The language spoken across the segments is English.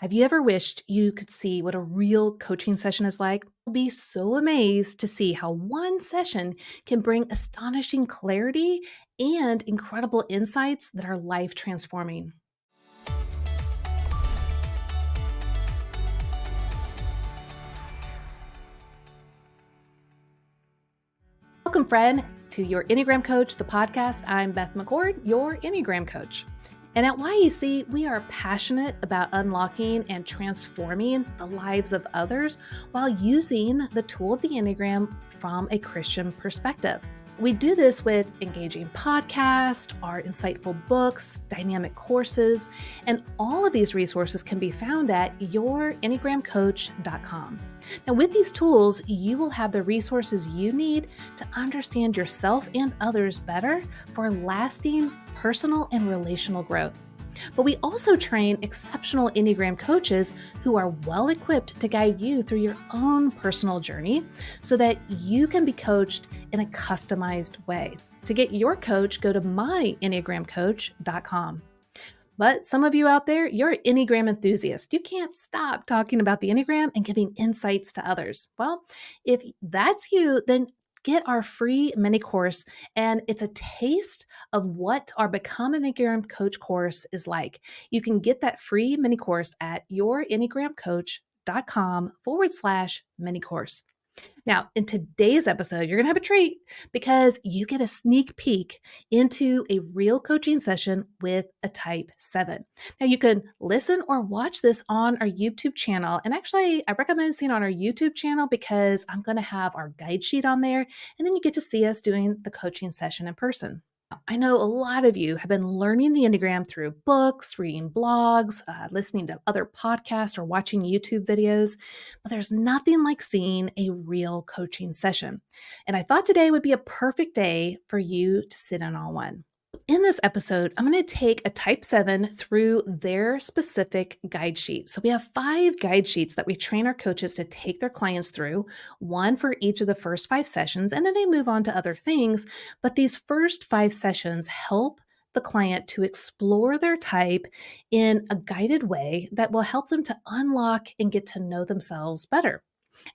Have you ever wished you could see what a real coaching session is like? You'll be so amazed to see how one session can bring astonishing clarity and incredible insights that are life transforming. Welcome, friend, to your Enneagram Coach, the podcast. I'm Beth McCord, your Enneagram Coach. And at YEC, we are passionate about unlocking and transforming the lives of others while using the tool of the Enneagram from a Christian perspective. We do this with engaging podcasts, our insightful books, dynamic courses, and all of these resources can be found at yourenneagramcoach.com. Now, with these tools, you will have the resources you need to understand yourself and others better for lasting personal and relational growth. But we also train exceptional Enneagram coaches who are well equipped to guide you through your own personal journey so that you can be coached in a customized way. To get your coach, go to myenneagramcoach.com. But some of you out there, you're an Enneagram enthusiast. You can't stop talking about the Enneagram and giving insights to others. Well, if that's you, then get our free mini course. And it's a taste of what our Become an Enneagram Coach course is like. You can get that free mini course at yourenneagramcoach.com/mini course. Now, in today's episode, you're going to have a treat because you get a sneak peek into a real coaching session with a type 7. Now, you can listen or watch this on our YouTube channel. And actually, I recommend seeing on our YouTube channel because I'm going to have our guide sheet on there. And then you get to see us doing the coaching session in person. I know a lot of you have been learning the Enneagram through books, reading blogs, listening to other podcasts, or watching YouTube videos, but there's nothing like seeing a real coaching session. And I thought today would be a perfect day for you to sit in on one. In this episode, I'm going to take a type 7 through their specific guide sheet. So we have 5 guide sheets that we train our coaches to take their clients through, one for each of the first 5 sessions, and then they move on to other things. But these first 5 sessions help the client to explore their type in a guided way that will help them to unlock and get to know themselves better.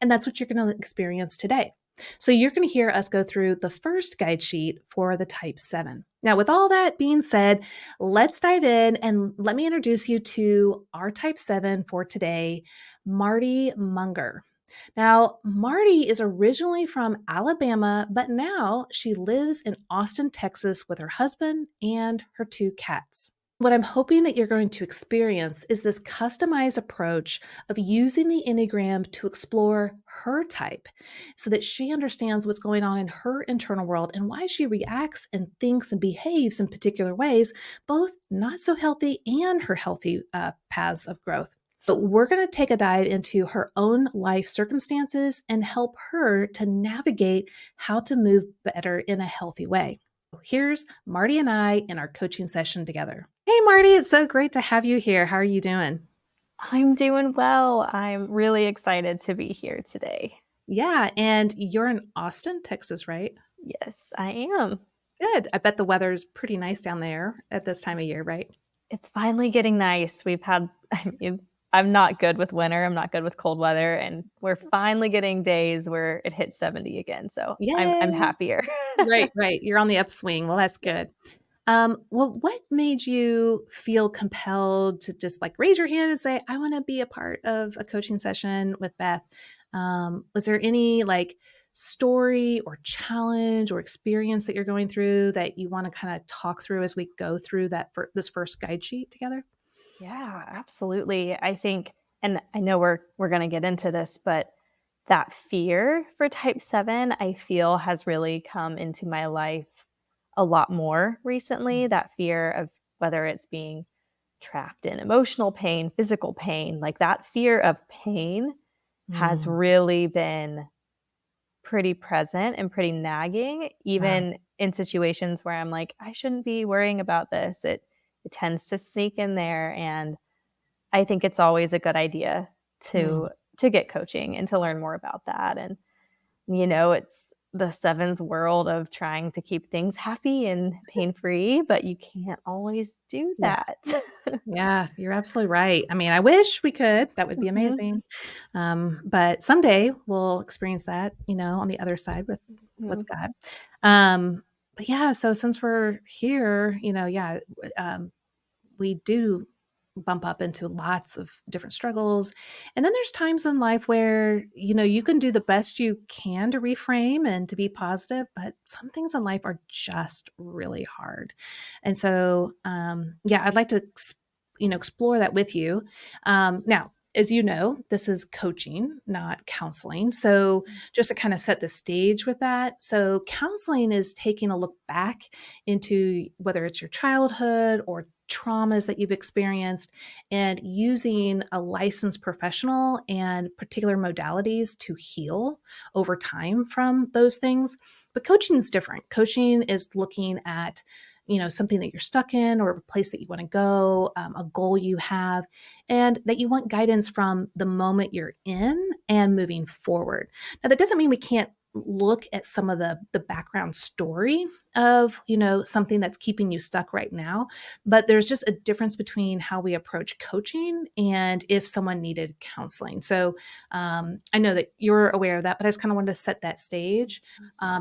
And that's what you're going to experience today. So you're going to hear us go through the first guide sheet for the type 7. Now, with all that being said, let's dive in and let me introduce you to our type 7 for today, Marty Munger. Now, Marty is originally from Alabama, but now she lives in Austin, Texas with her husband and her 2 cats. What I'm hoping that you're going to experience is this customized approach of using the Enneagram to explore her type so that she understands what's going on in her internal world and why she reacts and thinks and behaves in particular ways, both not so healthy and her healthy paths of growth. But we're going to take a dive into her own life circumstances and help her to navigate how to move better in a healthy way. Here's Marty and I in our coaching session together. Hey, Marty, it's so great to have you here. How are you doing? I'm doing well. I'm really excited to be here today. Yeah, and you're in Austin, Texas, right? Yes, I am. Good. I bet the weather's pretty nice down there at this time of year, right? It's finally getting nice. I'm not good with winter. I'm not good with cold weather. And we're finally getting days where it hits 70 again. So I'm Yay. happier. Right. You're on the upswing. Well, that's good. Well, what made you feel compelled to just like raise your hand and say, I want to be a part of a coaching session with Beth? Was there any like story or challenge or experience that you're going through that you want to kind of talk through as we go through this first guide sheet together? Yeah, absolutely. I think, and I know we're going to get into this, but that fear for type 7, I feel has really come into my life a lot more recently. That fear of whether it's being trapped in emotional pain, physical pain, like that fear of pain has Mm, really been pretty present and pretty nagging, wow. even in situations where I'm like, I shouldn't be worrying about this. It tends to sneak in there. And I think it's always a good idea Mm, to get coaching and to learn more about that. And it's the sevens world of trying to keep things happy and pain-free, but you can't always do Yeah. that. Yeah, you're absolutely right. I mean, I wish we could. That would be Mhm, amazing. But someday we'll experience that, on the other side with mhm, God. But yeah, so since we're here, yeah, we do bump up into lots of different struggles. And then there's times in life where, you can do the best you can to reframe and to be positive, but some things in life are just really hard. And so, yeah, I'd like to, explore that with you. Now, as you know, this is coaching, not counseling. So, just to kind of set the stage with that. So, counseling is taking a look back into whether it's your childhood or traumas that you've experienced and using a licensed professional and particular modalities to heal over time from those things. But coaching is different. Coaching is looking at something that you're stuck in or a place that you want to go, a goal you have, and that you want guidance from the moment you're in and moving forward. Now, that doesn't mean we can't look at some of the background story of something that's keeping you stuck right now, but there's just a difference between how we approach coaching and if someone needed counseling. So I know that you're aware of that, but I just kind of wanted to set that stage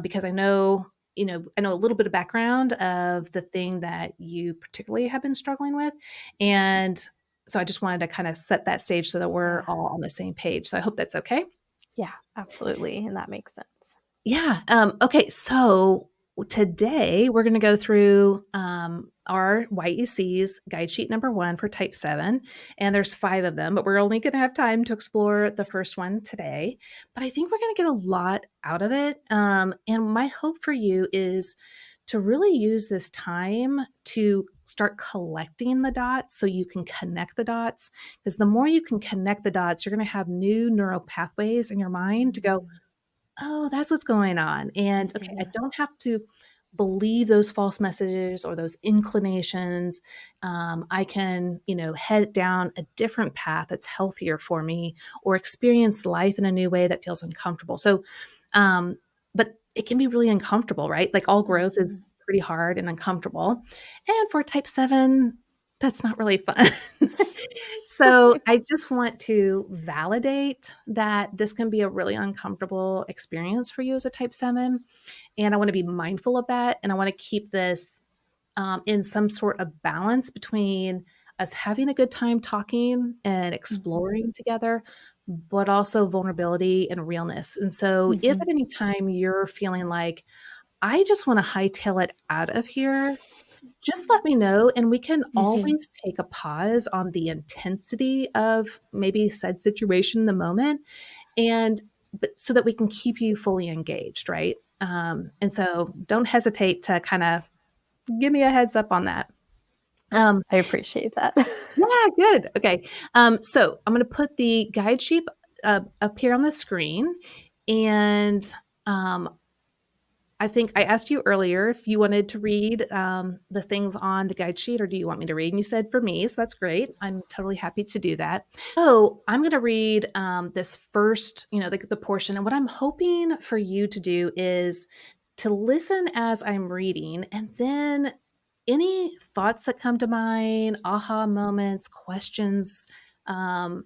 because I know a little bit of background of the thing that you particularly have been struggling with, and so I just wanted to kind of set that stage so that we're yeah. all on the same page. So I hope that's okay. Yeah, absolutely, and that makes sense. Yeah. Okay. So today we're going to go through our YEC's guide sheet number one for type 7. And there's 5 of them, but we're only going to have time to explore the first one today. But I think we're going to get a lot out of it. And my hope for you is to really use this time to start collecting the dots so you can connect the dots. Because the more you can connect the dots, you're going to have new neural pathways in your mind to go, Mm, oh, that's what's going on. And okay, I yeah. don't have to believe those false messages or those inclinations. I can, head down a different path that's healthier for me or experience life in a new way that feels uncomfortable. So, um, but it can be really uncomfortable, right? Like all growth is Mhm. pretty hard and uncomfortable. And for type 7, that's not really fun. So I just want to validate that this can be a really uncomfortable experience for you as a type 7. And I want to be mindful of that. And I want to keep this in some sort of balance between us having a good time talking and Mhm. exploring together, but also vulnerability and realness. And so if Mhm. at any time you're feeling like, I just want to hightail it out of here, just let me know, and we can Mhm. always take a pause on the intensity of maybe said situation in the moment, and but so that we can keep you fully engaged, right? And so don't hesitate to kinda give me a heads up on that. Um, I appreciate that. yeah, good. Okay. So I'm gonna put the guide sheet up here on the screen, and, um, I think I asked you earlier if you wanted to read the things on the guide sheet, or do you want me to read? And you said for me, so that's great. I'm totally happy to do that. So I'm going to read this first, the portion. And what I'm hoping for you to do is to listen as I'm reading, and then any thoughts that come to mind, aha moments, questions. Um,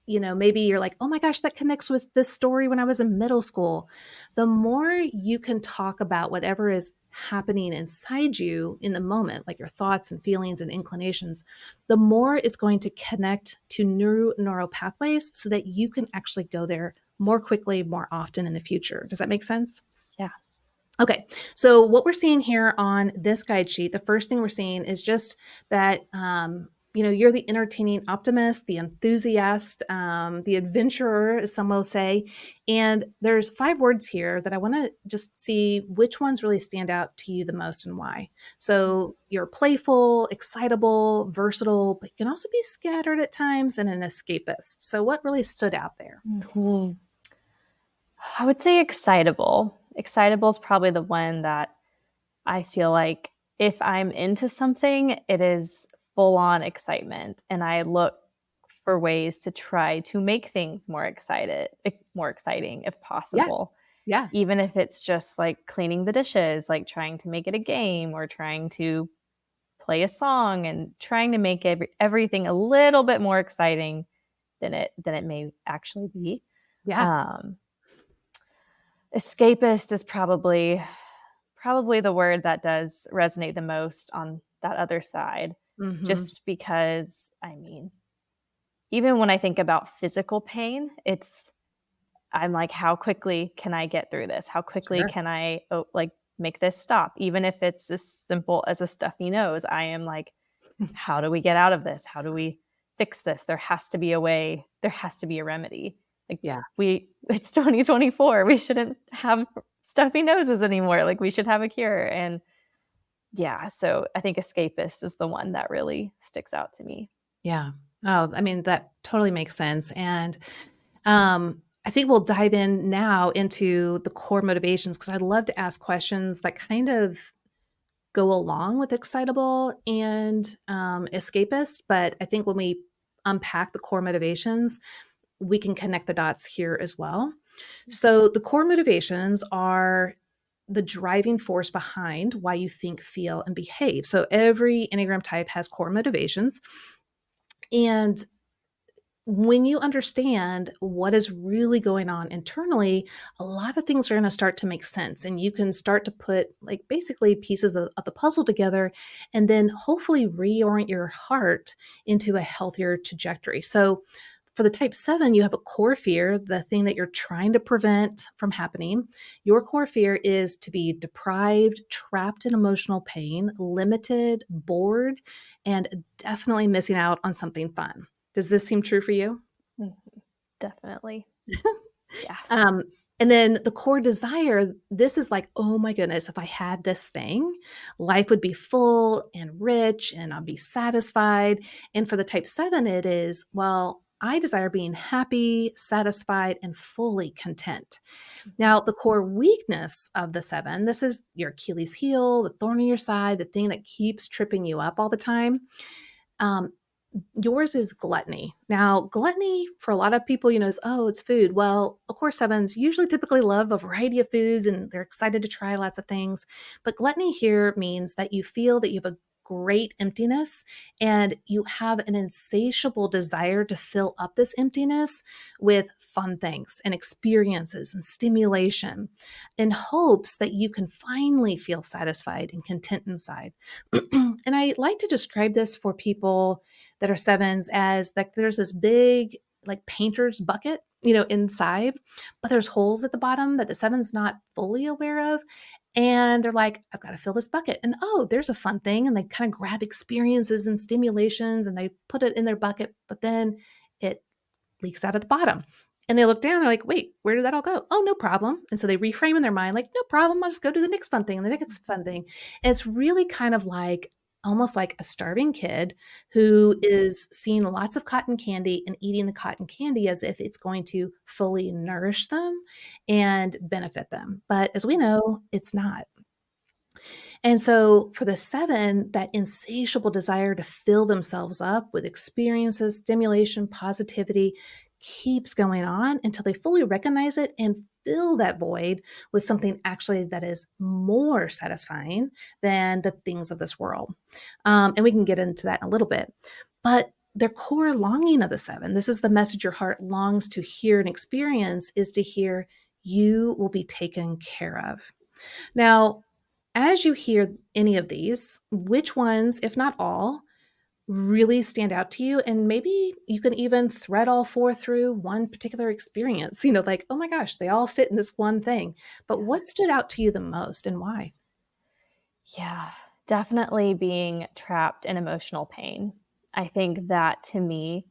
maybe you're like, oh my gosh, that connects with this story when I was in middle school. The more you can talk about whatever is happening inside you in the moment, like your thoughts and feelings and inclinations, the more it's going to connect to new neural pathways so that you can actually go there more quickly, more often in the future. Does that make sense? Yeah. Okay, so what we're seeing here on this guide sheet, the first thing we're seeing is just that you're the entertaining optimist, the enthusiast, the adventurer, as some will say. And there's 5 words here that I want to just see which ones really stand out to you the most and why. So you're playful, excitable, versatile, but you can also be scattered at times and an escapist. So what really stood out there? Mhm. I would say excitable. Excitable is probably the one that I feel like if I'm into something, it is full on excitement. And I look for ways to try to make things more exciting if Yeah. possible. Yeah. even if it's just like cleaning the dishes, like trying to make it a game or trying to play a song and trying to make everything a little bit more exciting than it may actually be. Yeah. Um, Escapist is probably the word that does resonate the most on that other side, Mhm. just because, I mean, even when I think about physical pain, I'm like, how quickly can I get through this? How quickly Sure. can I like make this stop? Even if it's as simple as a stuffy nose, I am like, how do we get out of this? How do we fix this? There has to be a way. There has to be a remedy. Like Yeah. it's 2024. We shouldn't have stuffy noses anymore. Like we should have a cure. And yeah, so I think escapist is the one that really sticks out to me. Yeah. Oh, I mean, that totally makes sense. And I think we'll dive in now into the core motivations because I'd love to ask questions that kind of go along with excitable and escapist. But I think when we unpack the core motivations, we can connect the dots here as well. So, the core motivations are the driving force behind why you think, feel, and behave. So, every Enneagram type has core motivations. And when you understand what is really going on internally, a lot of things are going to start to make sense. And you can start to put, like, basically pieces of the puzzle together and then hopefully reorient your heart into a healthier trajectory. So, for the type 7, you have a core fear, the thing that you're trying to prevent from happening. Your core fear is to be deprived, trapped in emotional pain, limited, bored, and definitely missing out on something fun. Does this seem true for you? Mhm. Definitely. Yeah. Um, and then the core desire, this is like, oh my goodness, if I had this thing, life would be full and rich and I'll be satisfied. And for the type 7, it is, well, I desire being happy, satisfied, and fully content. Now, the core weakness of the 7, this is your Achilles heel, the thorn in your side, the thing that keeps tripping you up all the time. Um, Yours is gluttony. Now, gluttony for a lot of people, is, oh, it's food. Well, of course, sevens usually typically love a variety of foods and they're excited to try lots of things. But gluttony here means that you feel that you have a great emptiness and you have an insatiable desire to fill up this emptiness with fun things and experiences and stimulation in hopes that you can finally feel satisfied and content inside. And I like to describe this for people that are sevens as like there's this big like painter's bucket, inside, but there's holes at the bottom that the seven's not fully aware of. And they're like, I've got to fill this bucket. And oh, there's a fun thing. And they kind of grab experiences and stimulations and they put it in their bucket, but then it leaks out at the bottom. And they look down, they're like, wait, where did that all go? Oh, no problem. And so they reframe in their mind, like, no problem. I'll just go do the next fun thing and the next fun thing. And it's really kind of like almost like a starving kid who is seeing lots of cotton candy and eating the cotton candy as if it's going to fully nourish them and benefit them. But as we know, it's not. And so for the 7, that insatiable desire to fill themselves up with experiences, stimulation, positivity keeps going on until they fully recognize it and fill that void with something actually that is more satisfying than the things of this world. And we can get into that in a little bit. But their core longing of the 7, this is the message your heart longs to hear and experience, is to hear you will be taken care of. Now, as you hear any of these, which ones, if not all, really stand out to you? And maybe you can even thread all 4 through one particular experience, like, oh my gosh, they all fit in this one thing. But Yeah. what stood out to you the most and why? Yeah. Definitely being trapped in emotional pain. I think that to me,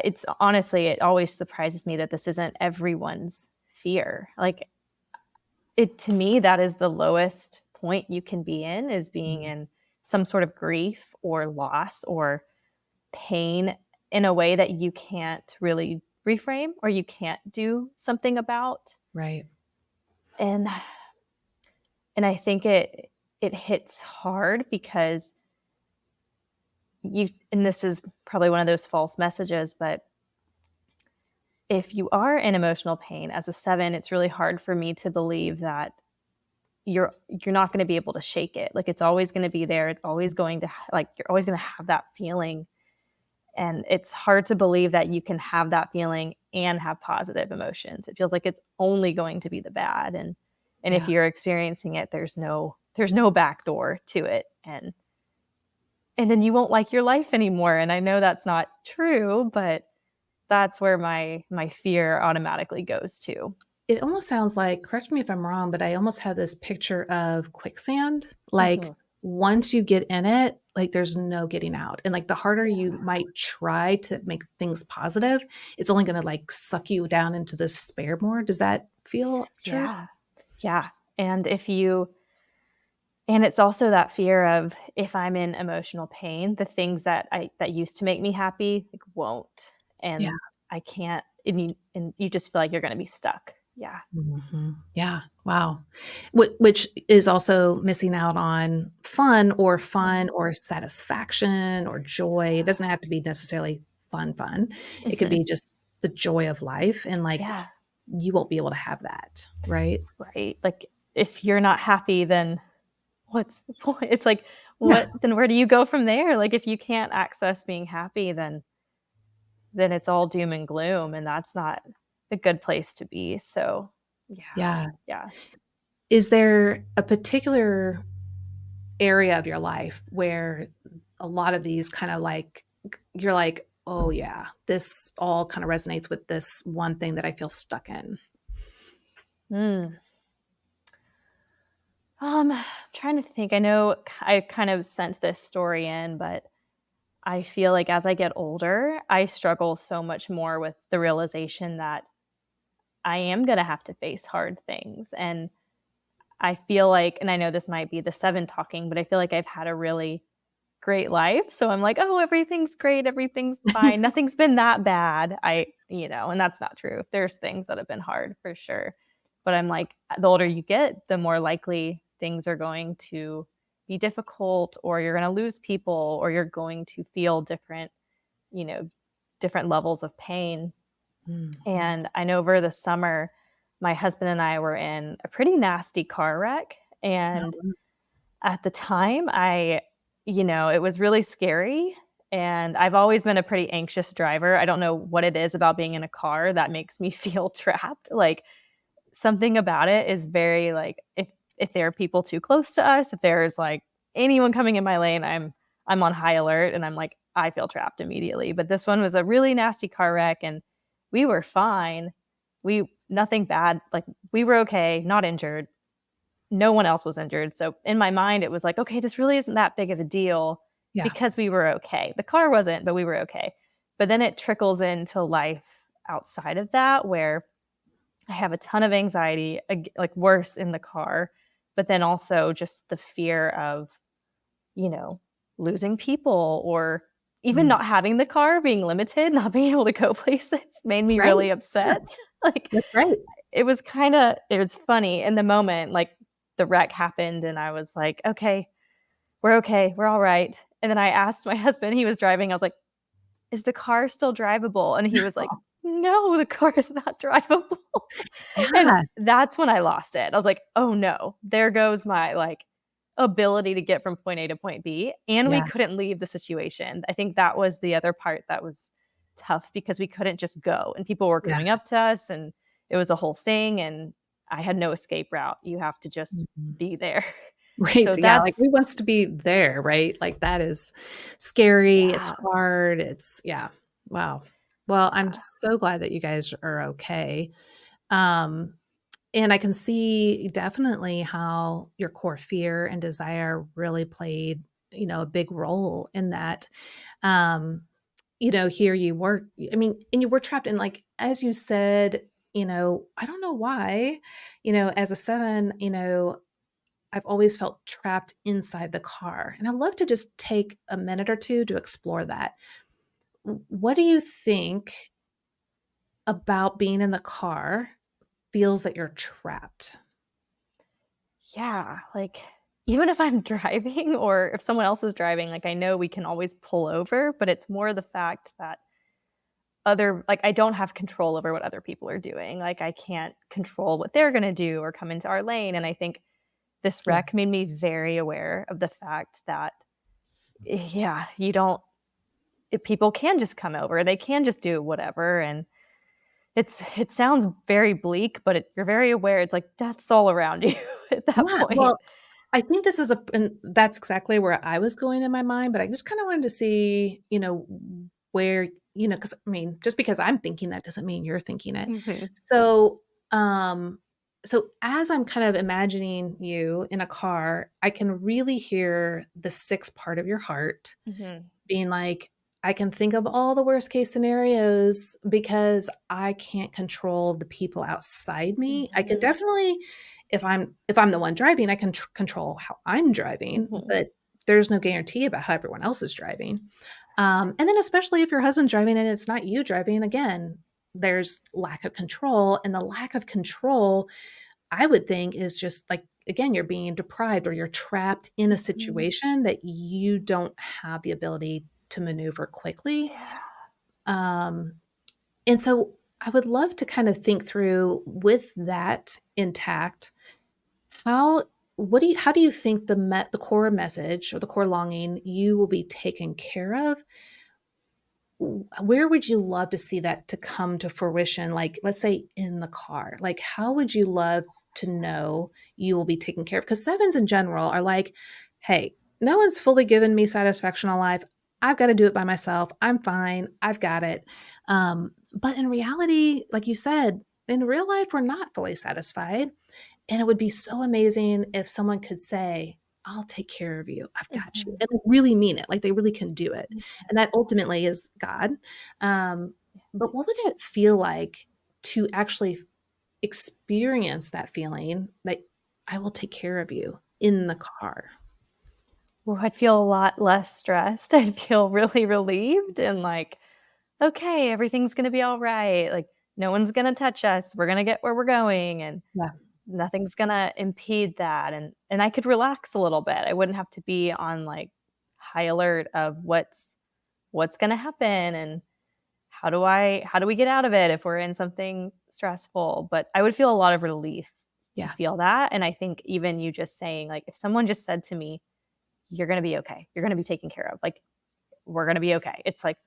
it's honestly, it always surprises me that this isn't everyone's fear. Like it to me, that is the lowest point you can be in, is being Mm, in some sort of grief or loss or pain in a way that you can't really reframe or you can't do something about. right. And I think it hits hard because you, and this is probably one of those false messages, but if you are in emotional pain as a 7, it's really hard for me to believe that you're not going to be able to shake it. Like, it's always going to be there. It's always going to, like, you're always going to have that feeling. And it's hard to believe that you can have that feeling and have positive emotions. It feels like it's only going to be the bad. And if Yeah. you're experiencing it, there's no back door to it. And then you won't like your life anymore. And I know that's not true, but that's where my fear automatically goes to. It almost sounds like, correct me if I'm wrong, but I almost have this picture of quicksand. Like, Mhm. once you get in it, like, there's no getting out. And, like, the harder Yeah. you might try to make things positive, it's only gonna, like, suck you down into despair more. Does that feel true? Yeah. Yeah. And if you and it's also that fear of, if I'm in emotional pain, the things that used to make me happy, like, won't. Yeah. And I can't, and you just feel like you're gonna be stuck. Yeah. Mhm. Yeah. Wow. Which is also missing out on fun or satisfaction or joy. It doesn't have to be necessarily fun. It could Mhm. be just the joy of life, and, like, Yeah. you won't be able to have that, right? Right. Like, if you're not happy, then what's the point? It's like, Yeah. then where do you go from there? Like, if you can't access being happy, then it's all doom and gloom, and that's not a good place to be. So, yeah. Yeah. Yeah. Is there a particular area of your life where a lot of these kind of, like, you're like, "Oh, yeah, this all kinda resonates with this one thing that I feel stuck in." Mm. Trying to think. I know I kind of sent this story in, but I feel like as I get older, I struggle so much more with the realization that I am going to have to face hard things. And I feel like, and I know this might be the 7 talking, but I feel like I've had a really great life. So I'm like, oh, everything's great. Everything's fine. Nothing's been that bad. And that's not true. There's things that have been hard for sure. But I'm like, the older you get, the more likely things are going to be difficult, or you're going to lose people, or you're going to feel you know, different levels of pain. Mhm. And I know over the summer, my husband and I were in a pretty nasty car wreck. And Oh, at the time, it was really scary. And I've always been a pretty anxious driver. I don't know what it is about being in a car that makes me feel trapped. Like, something about it is very, like, if there are people too close to us, if there's like anyone coming in my lane, I'm on high alert, and I'm like, I feel trapped immediately. But this one was a really nasty car wreck, and we were fine. We Nothing bad. Like, we were okay, not injured. No one else was injured. So in my mind, it was like, okay, this really isn't that big of a deal yeah. because we were okay. The car wasn't, but we were okay. But then it trickles into life outside of that, where I have a ton of anxiety, like, worse in the car, but then also just the fear of, you know, losing people, or even Mm. not having the car, being limited, not being able to go places made me Right. really Yeah, upset. Like, that's right. it was funny in the moment. Like, the wreck happened, and I was like, okay, we're okay. We're all right. And then I asked my husband, he was driving. I was like, is the car still drivable? And he was like, no, the car is not drivable. And Yeah, that's when I lost it. I was like, oh no, there goes my, like, ability to get from point A to point B. And we yeah, couldn't leave the situation. I think that was the other part that was tough, because we couldn't just go, and people were yeah. coming up to us, and it was a whole thing. And I had no escape route. You have to just Mhm. be there. Right, So yeah, like, that's, who wants to be there, right? Like, that is scary, it's yeah, hard, it's yeah. Wow. Well, I'm yeah, so glad that you guys are okay. Um, and I can see definitely how your core fear and desire really played, a big role in that. Um, here you were, I mean, and you were trapped in, like, as you said, I don't know why, as a 7, I've always felt trapped inside the car. And I'd love to just take a minute or 2 to explore that. What do you think about being in the car feels that you're trapped? yeah. Like, even if I'm driving, or if someone else is driving, like, I know we can always pull over, but it's more the fact that I don't have control over what other people are doing. Like I can't control what they're going to do or come into our lane. And I think this Yeah. wreck made me very aware of the fact that, yeah, you don't, people can just come over, they can just do whatever. And it sounds very bleak, but you're very aware. It's like death's all around you at that Yeah. point. Well, I think this is and that's exactly where I was going in my mind, but I just kind of wanted to see, where, because I mean, just because I'm thinking that doesn't mean you're thinking it. Mm-hmm. So, so as I'm kind of imagining you in a car, I can really hear the sixth part of your heart Mm-hmm. being like, I can think of all the worst case scenarios because I can't control the people outside me. I can Mm-hmm. definitely, if I'm the one driving, I can control how I'm driving, Mm-hmm. but there's no guarantee about how everyone else is driving. And then especially if your husband's driving and it's not you driving, again, there's lack of control, and the lack of control I would think is just like, again, you're being deprived or you're trapped in a Mm-hmm. situation that you don't have the ability to maneuver quickly. Yeah. Um, and so I would love to kind of think through with that intact, how how do you think the core message or the core longing you will be taken care of, where would you love to see that to come to fruition? Like, let's say in the car, like, how would you love to know you will be taken care of? Because sevens in general are like, hey, no one's fully given me satisfaction in life. I've got to do it by myself. I'm fine. I've got it. But in reality, like you said, in real life, we're not fully satisfied. And it would be so amazing if someone could say, "I'll take care of you. I've got you," Mm-hmm. and they really mean it, like, they really can do it, and that ultimately is God. Um, but what would it feel like to actually experience that feeling, like, "I will take care of you," in the car? Well, I'd feel a lot less stressed. I'd feel really relieved and like, okay, everything's going to be all right. Like, no one's going to touch us. We're going to get where we're going and Yeah, nothing's going to impede that. And I could relax a little bit. I wouldn't have to be on like high alert of what's going to happen and how do we get out of it if we're in something stressful? But I would feel a lot of relief to yeah, feel that. And I think even you just saying like if someone just said to me, you're going to be okay. You're going to be taken care of. Like, we're going to be okay. It's like,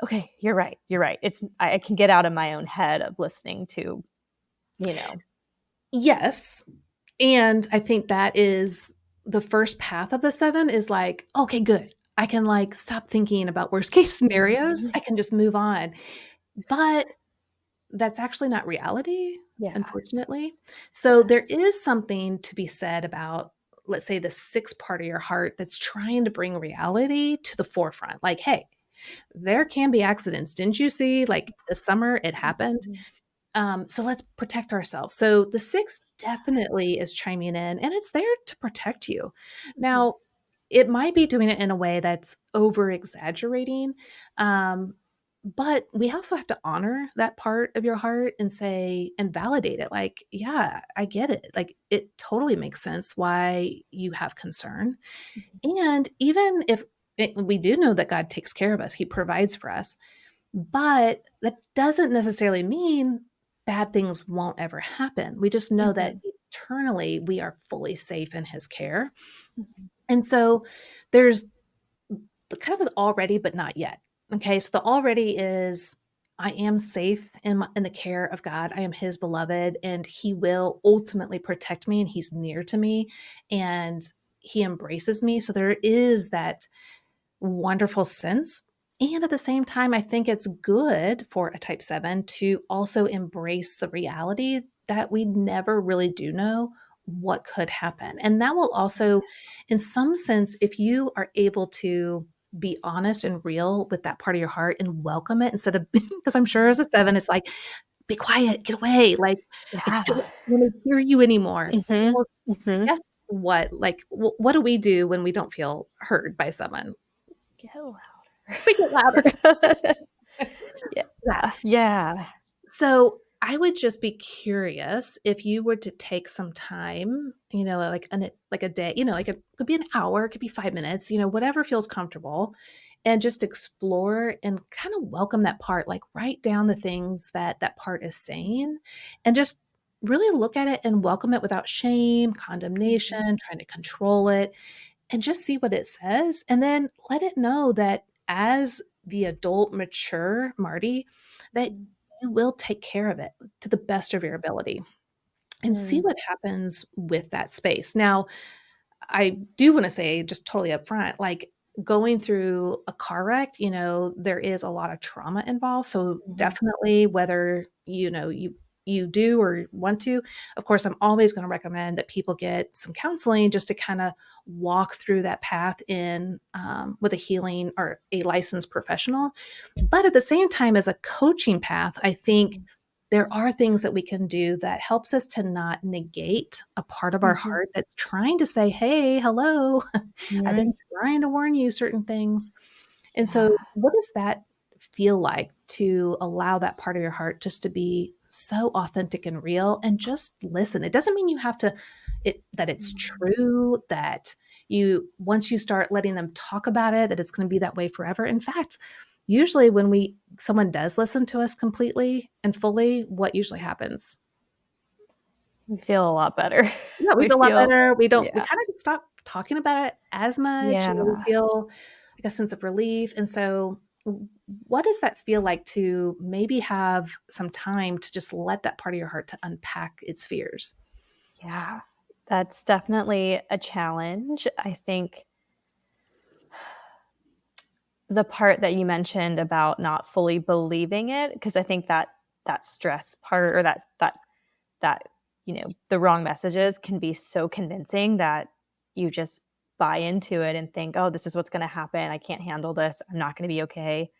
okay, you're right. You're right. I can get out of my own head of listening to, you know. yes, and I think that is the first path of the 7 is like, "Okay, good. I can, like, stop thinking about worst case scenarios. Mhm. I can just move on." But that's actually not reality, Yeah. unfortunately. So there is something to be said about, let's say, the sixth part of your heart that's trying to bring reality to the forefront. Like, "Hey, there can be accidents. Didn't you see, like, this summer it happened? Mhm. So let's protect ourselves." So the six definitely is chiming in and it's there to protect you. Mhm. Now, it might be doing it in a way that's over exaggerating. Um, but we also have to honor that part of your heart and say, and validate it. Like, yeah, I get it. Like, it totally makes sense why you have concern. And even if we do know that God takes care of us, He provides for us, but that doesn't necessarily mean bad things won't ever happen. We just know that Mhm. eternally we are fully safe in his care. Mhm. And so there's the kind of the already but not yet. Okay? So the already is I am safe in the care of God. I am his beloved and he will ultimately protect me and he's near to me and he embraces me. So there is that wonderful sense. And at the same time, I think it's good for a type 7 to also embrace the reality that we never really do know what could happen. And that will also, in some sense, if you are able to be honest and real with that part of your heart and welcome it instead of, because I'm sure as a 7, it's like, be quiet, get away. Like, I Yeah. don't want to hear you anymore. Mhm. Well, Mhm. guess what? Like, what do we do when we don't feel heard by someone? Get louder. We get louder. Yeah. Yeah. Yeah. So, I would just be curious if you were to take some time, like a day, like it could be an hour, it could be 5 minutes, whatever feels comfortable, and just explore and kind of welcome that part, like write down the things that that part is saying, and just really look at it and welcome it without shame, Mhm. condemnation, trying to control it, and just see what it says. And then let it know that as the adult, mature Marty, that Mhm. you will take care of it to the best of your ability and see Mm. what happens with that space. Now, I do wanna say just totally upfront, like, going through a car wreck, there is a lot of trauma involved, so Mhm. definitely whether, you do or want to, of course, I'm always gonna recommend that people get some counseling just to kinda walk through that path with a healing or a licensed professional. But at the same time, as a coaching path, I think there are things that we can do that helps us to not negate a part of our Mhm. heart that's trying to say, "Hey, hello, I've Right. been trying to warn you certain things." And so Yeah. what does that feel like to allow that part of your heart just to be so authentic and real and just listen? It doesn't mean you have to that it's Mhm. true, that you once you start letting them talk about it, that it's gonna be that way forever. In fact, usually when we someone does listen to us completely and fully, what usually happens? We feel a lot better. Yeah, we We feel a lot feel better. We yeah. kinda just stop talking about it as much, we Yeah. feel like a sense of relief, and so what does that feel like to maybe have some time to just let that part of your heart to unpack its fears? Yeah. That's definitely a challenge. I think the part that you mentioned about not fully believing it, because I think that that stress part or that the wrong messages can be so convincing that you just buy into it and think, "Oh, this is what's gonna happen. I can't handle this. I'm not gonna be okay."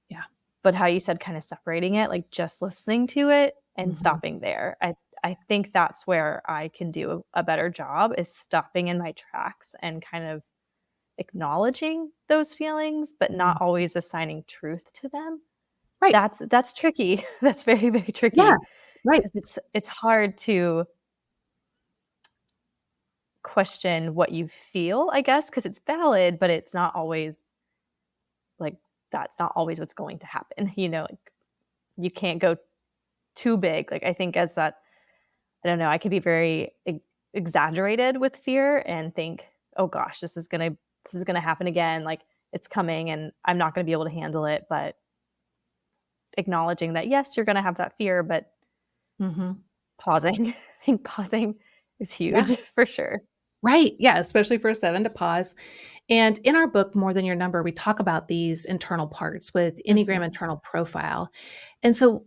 Yeah. But how you said kind of separating it, like just listening to it and Mhm. stopping there. I think that's where I can do a better job is stopping in my tracks and kind of acknowledging those feelings, but Mm. not always assigning truth to them. Right. That's tricky. That's very, very Yeah. tricky Right. because it's hard to question what you feel, I guess, because it's valid, but it's not always like that's not always what's going to happen. Like you can't go too big. Like I think as that I don't know, I could be very exaggerated with fear and think, "Oh gosh, this is gonna happen again, like, it's coming and I'm not gonna be able to handle it," but acknowledging that, yes, you're gonna have that fear, but Mhm. pausing, I think pausing is Yeah. huge for sure. Right. Yeah, especially for a 7 to pause. And in our book, More Than Your Number, we talk about these internal parts with Enneagram Mhm, Internal Profile. And so,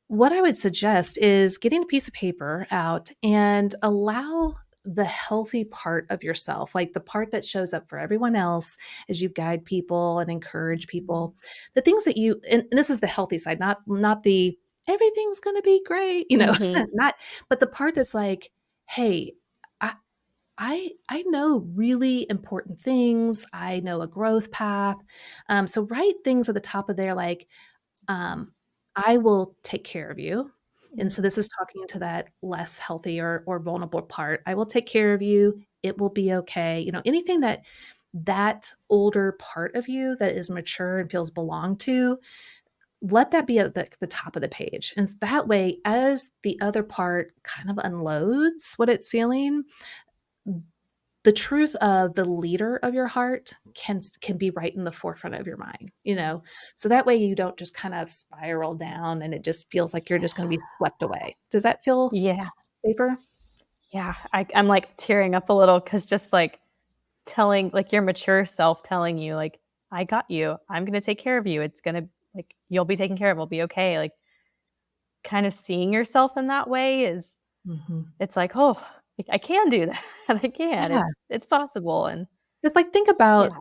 what I would suggest is getting a piece of paper out and allow the healthy part of yourself, like the part that shows up for everyone else as you guide people and encourage mhm, people, the things that and this is the healthy side, not the everything's going to be great, mhm, not, but the part that's like, hey, I know really important things. I know a growth path. So write things at the top of there like, um, I will take care of you. And so mhm, this is talking to that less healthy or vulnerable part. I will take care of you. It will be okay. Anything that that older part of you that is mature and feels belonged to, let that be at the top of the page. And that way, as the other part kind of unloads what it's feeling, the truth of the leader of your heart can be right in the forefront of your mind. So that way you don't just kind of spiral down and it just feels like you're just going to be swept away. Does that feel yeah, safer? yeah, I'm, like, tearing up a little because just, like, telling like, your mature self telling you, like, "I got you. I'm gonna take care of you. It's gonna like, you'll be taken care of. It'll be okay." Like, kind of seeing yourself in that way is Mhm. it's like, "Oh, I can do that. I can. Yeah. It's possible." And It's like, think yeah. about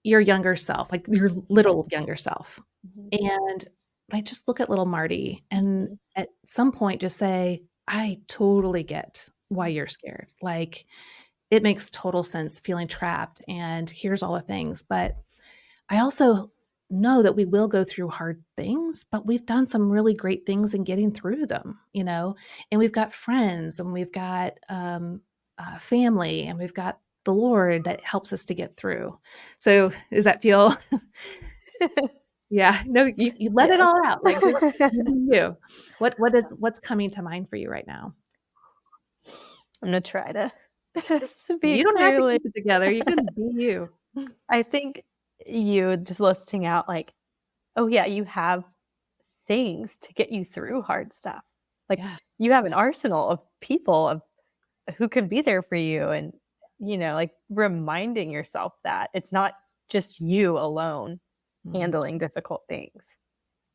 your younger self, like your Yeah. little younger self, Mhm. and, like, just look at little Marty, and Mhm. at some point, just say, "I totally get why Mhm. you're scared. Like, it makes total sense feeling trapped, and here's all the things, but I also know that we will go through hard things, but we've done some really great things in getting through them, and we've got friends and we've got family and we've got the Lord that helps us to get through. So does that feel, yeah, no, you let it Yes. all out. Like just you be you. What's coming to mind for you right now? I'm gonna try to You speak don't have to clearly. keep it together. You can be you. I think you just listing out like, oh yeah, you have things to get you through hard stuff. Like Yeah. you have an arsenal of people of who can be there for you, and like reminding yourself that it's not just you alone Mhm. handling difficult things.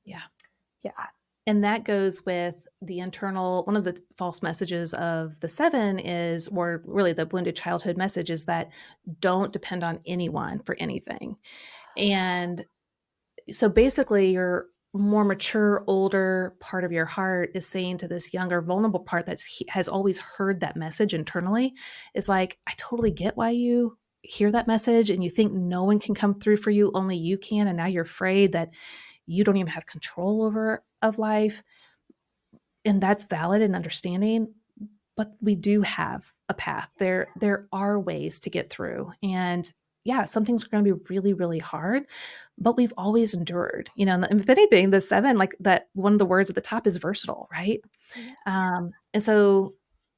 Yeah. Yeah. And that goes with the internal one of the false messages of the 7 is or really the wounded childhood message is that don't depend on anyone for anything. And so basically your more mature, older part of your heart is saying to this younger, vulnerable part has always heard that message internally is like, I totally get why you hear that message and you think no one can come through for you, only you can. And now you're afraid that you don't even have control over of life. And that's valid and understanding, but we do have a path. There are ways to get through. And yeah, some things are going to be really, really hard, but we've always endured. And if anything, the 7, like that one of the words at the top is versatile, right? Yeah. And so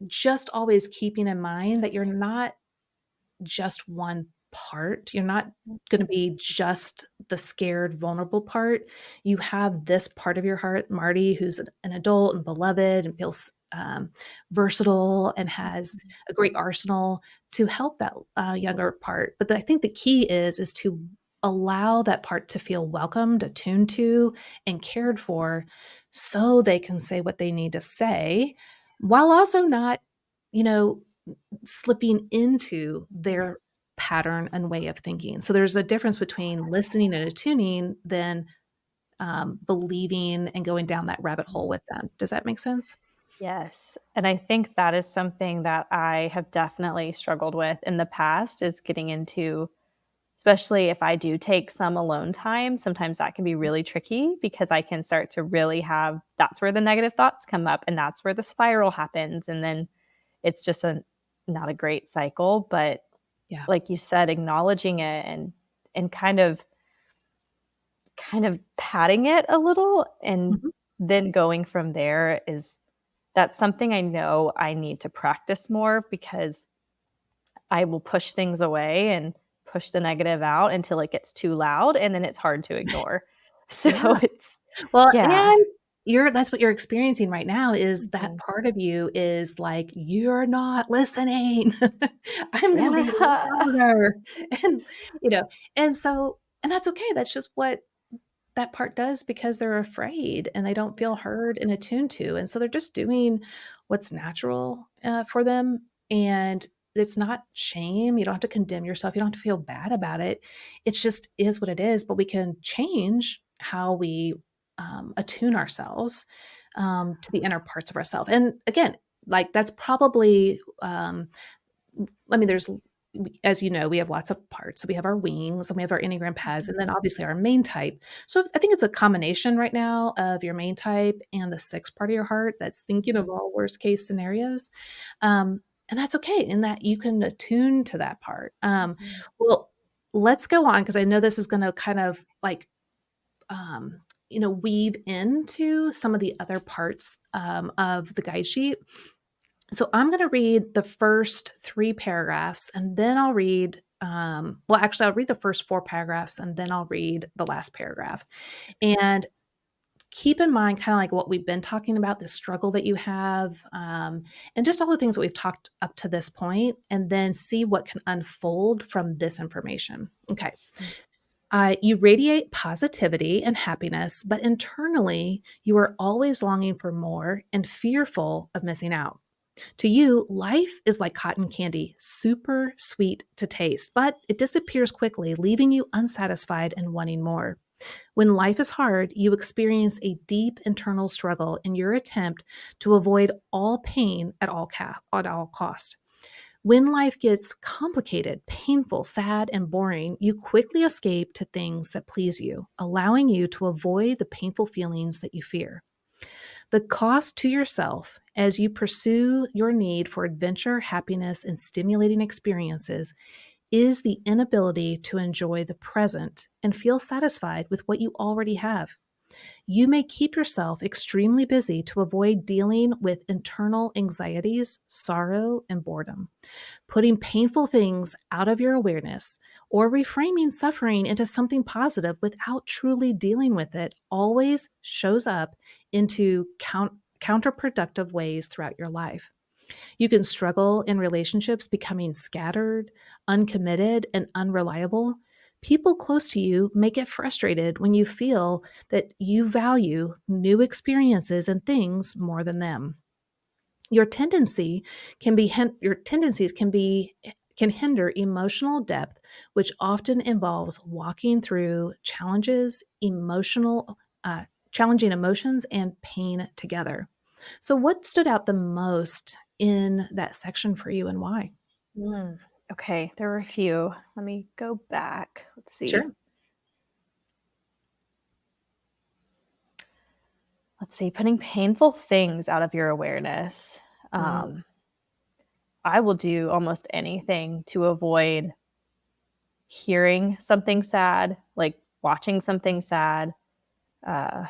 just always keeping in mind that you're not just one part. You're not going to be just the scared, vulnerable part. You have this part of your heart, Marty, who's an adult and beloved and feels versatile and has a great arsenal to help that younger part. But I think the key is to allow that part to feel welcomed, attuned to, and cared for, so they can say what they need to say, while also not, you know, slipping into their pattern and way of thinking. So there's a difference between listening and attuning than believing and going down that rabbit hole with them. Does that make sense? Yes. And I think that is something that I have definitely struggled with in the past is getting into, especially if I do take some alone time, sometimes that can be really tricky because I can start to really have that's where the negative thoughts come up and that's where the spiral happens. And then it's just not a great cycle. But Yeah. like you said, acknowledging it and kind of patting it a little and Mhm. then going from there is that's something I know I need to practice more because I will push things away and push the negative out until it gets too loud and then it's hard to ignore. So Yeah. it's Well, yeah. and that's what you're experiencing right now is that Mhm. part of you is like, "You're not listening. I'm gonna be Yeah. louder." And, you know, and that's okay. That's just what that part does because they're afraid and they don't feel heard and attuned to, and so they're just doing what's natural, for them, and it's not shame, you don't have to condemn yourself, you don't have to feel bad about it. It's just is what it is, but we can change how we, attune ourselves, to the inner parts of ourselves. And again, like, that's probably, I mean, as you know, we have lots of parts. So we have our wings and we have our Enneagram paths, and then obviously our main type. So I think it's a combination right now of your main type and the 6th part of your heart that's thinking of all worst case scenarios. And that's okay, in that you can attune to that part. Mhm. Well, let's go on because I know this is going to kind of like, weave into some of the other parts of the guide sheet. So I'm going to read the first 3 paragraphs and then I'll read, well, actually, I'll read the first 4 paragraphs and then I'll read the last paragraph. And keep in mind kind of like what we've been talking about, the struggle that you have, and just all the things that we've talked up to this point, and then see what can unfold from this information. Okay. You radiate positivity and happiness, but internally, you are always longing for more and fearful of missing out. To you, life is like cotton candy, super sweet to taste, but it disappears quickly, leaving you unsatisfied and wanting more. When life is hard, you experience a deep internal struggle in your attempt to avoid all pain at all cost. When life gets complicated, painful, sad, and boring, you quickly escape to things that please you, allowing you to avoid the painful feelings that you fear. The cost to yourself as you pursue your need for adventure, happiness, and stimulating experiences is the inability to enjoy the present and feel satisfied with what you already have. You may keep yourself extremely busy to avoid dealing with internal anxieties, sorrow, and boredom. Putting painful things out of your awareness or reframing suffering into something positive without truly dealing with it always shows up into counterproductive ways throughout your life. You can struggle in relationships becoming scattered, uncommitted, and unreliable. People close to you may get frustrated when you feel that you value new experiences and things more than them. Your tendency your tendencies can hinder emotional depth, which often involves walking through challenging emotions and pain together. So, what stood out the most in that section for you and why? Mm, okay, there were a few. Let me go back. Let's see. Sure. Let's see. Putting painful things out of your awareness. Mm, Um, I will do almost anything to avoid hearing something sad, like watching something sad. Uh,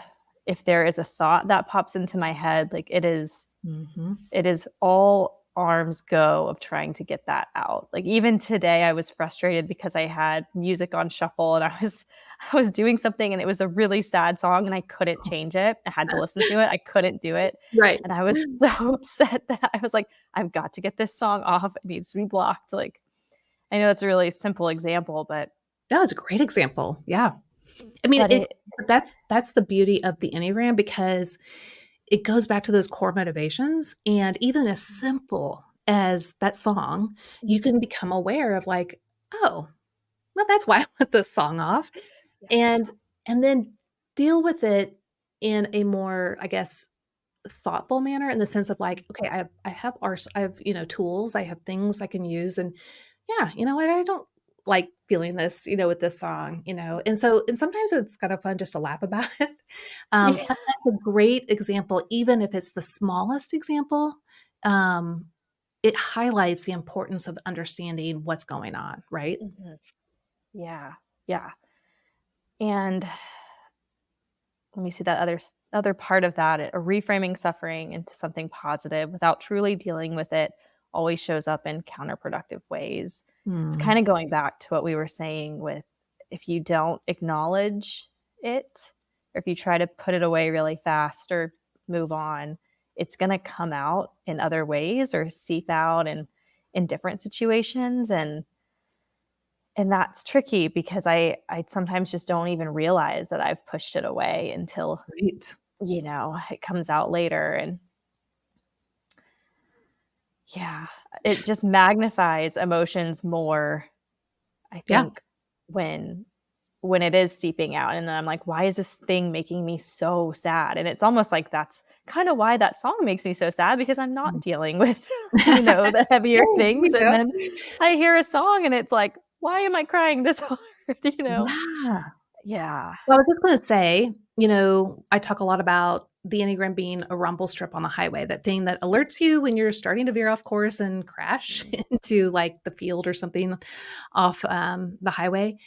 if there is a thought that pops into my head, like mhm. it is all arms go of trying to get that out. Like even today I was frustrated because I had music on shuffle and I was doing something and it was a really sad song and I couldn't change it. I had to listen to it. I couldn't do it. Right. And I was so upset that I was like, I've got to get this song off. It needs to be blocked. Like I know that's a really simple example, That was a great example. Yeah. I mean, but it that's the beauty of the Enneagram because it goes back to those core motivations. And even as simple as that song, you Mhm. can become aware of like, oh, well, that's why I want this song off. Yeah. And and then deal with it in a more, I guess, thoughtful manner in the sense of like, okay, I have, tools, I have things I can use. And yeah, you know what? I don't like feeling this, with this song, and sometimes it's kind of fun just to laugh about it. Yeah. But that's a great example, even if it's the smallest example. Um, it highlights the importance of understanding what's going on, right? Mhm. Yeah. Yeah. And let me see that other part of that, reframing suffering into something positive without truly dealing with it always shows up in counterproductive ways. It's Hmm. kind of going back to what we were saying with if you don't acknowledge it, or if you try to put it away really fast or move on, it's going to come out in other ways or seep out in different situations. And that's tricky because I sometimes just don't even realize that I've pushed it away until, Right. it comes out later. And yeah, it just magnifies emotions more, I Yeah. think, when when it is seeping out. And then I'm like, why is this thing making me so sad? And it's almost like that's kind of why that song makes me so sad because I'm not Mm. dealing with, the heavier Yeah, things. And then I hear a song and it's like, why am I crying this hard? you know? Yeah. Yeah. Well, I was just gonna say, I talk a lot about the Enneagram being a rumble strip on the highway, that thing that alerts you when you're starting to veer off course and crash Mm. into, like, the field or something off, the highway.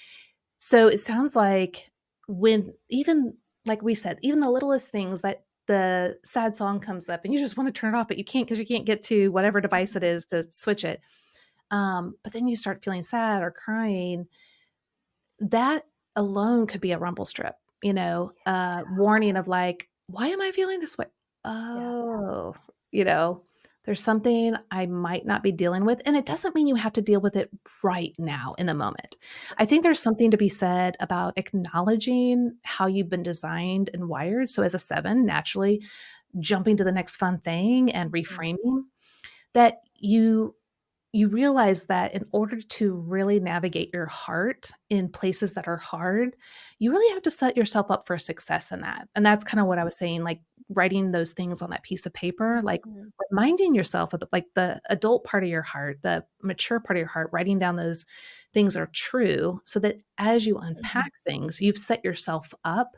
So, it sounds like when even like we said, even the littlest things that the sad song comes up and you just wanna turn it off, but you can't because you can't get to whatever device it is to switch it. But then you start feeling sad or crying, that alone could be a rumble strip, warning of like, "Why am I feeling this way? Yeah. Oh," you know, "there's something I might not be dealing with," and it doesn't mean you have to deal with it right now in the moment. I think there's something to be said about acknowledging how you've been designed and wired. So as a 7, naturally jumping to the next fun thing and Mhm. reframing that you realize that in order to really navigate your heart in places that are hard, you really have to set yourself up for success in that. And that's kind of what I was saying, like writing those things on that piece of paper, like Mhm. reminding yourself of like the adult part of your heart, the mature part of your heart, writing down those things are true so that as you Mhm. unpack things, you've set yourself up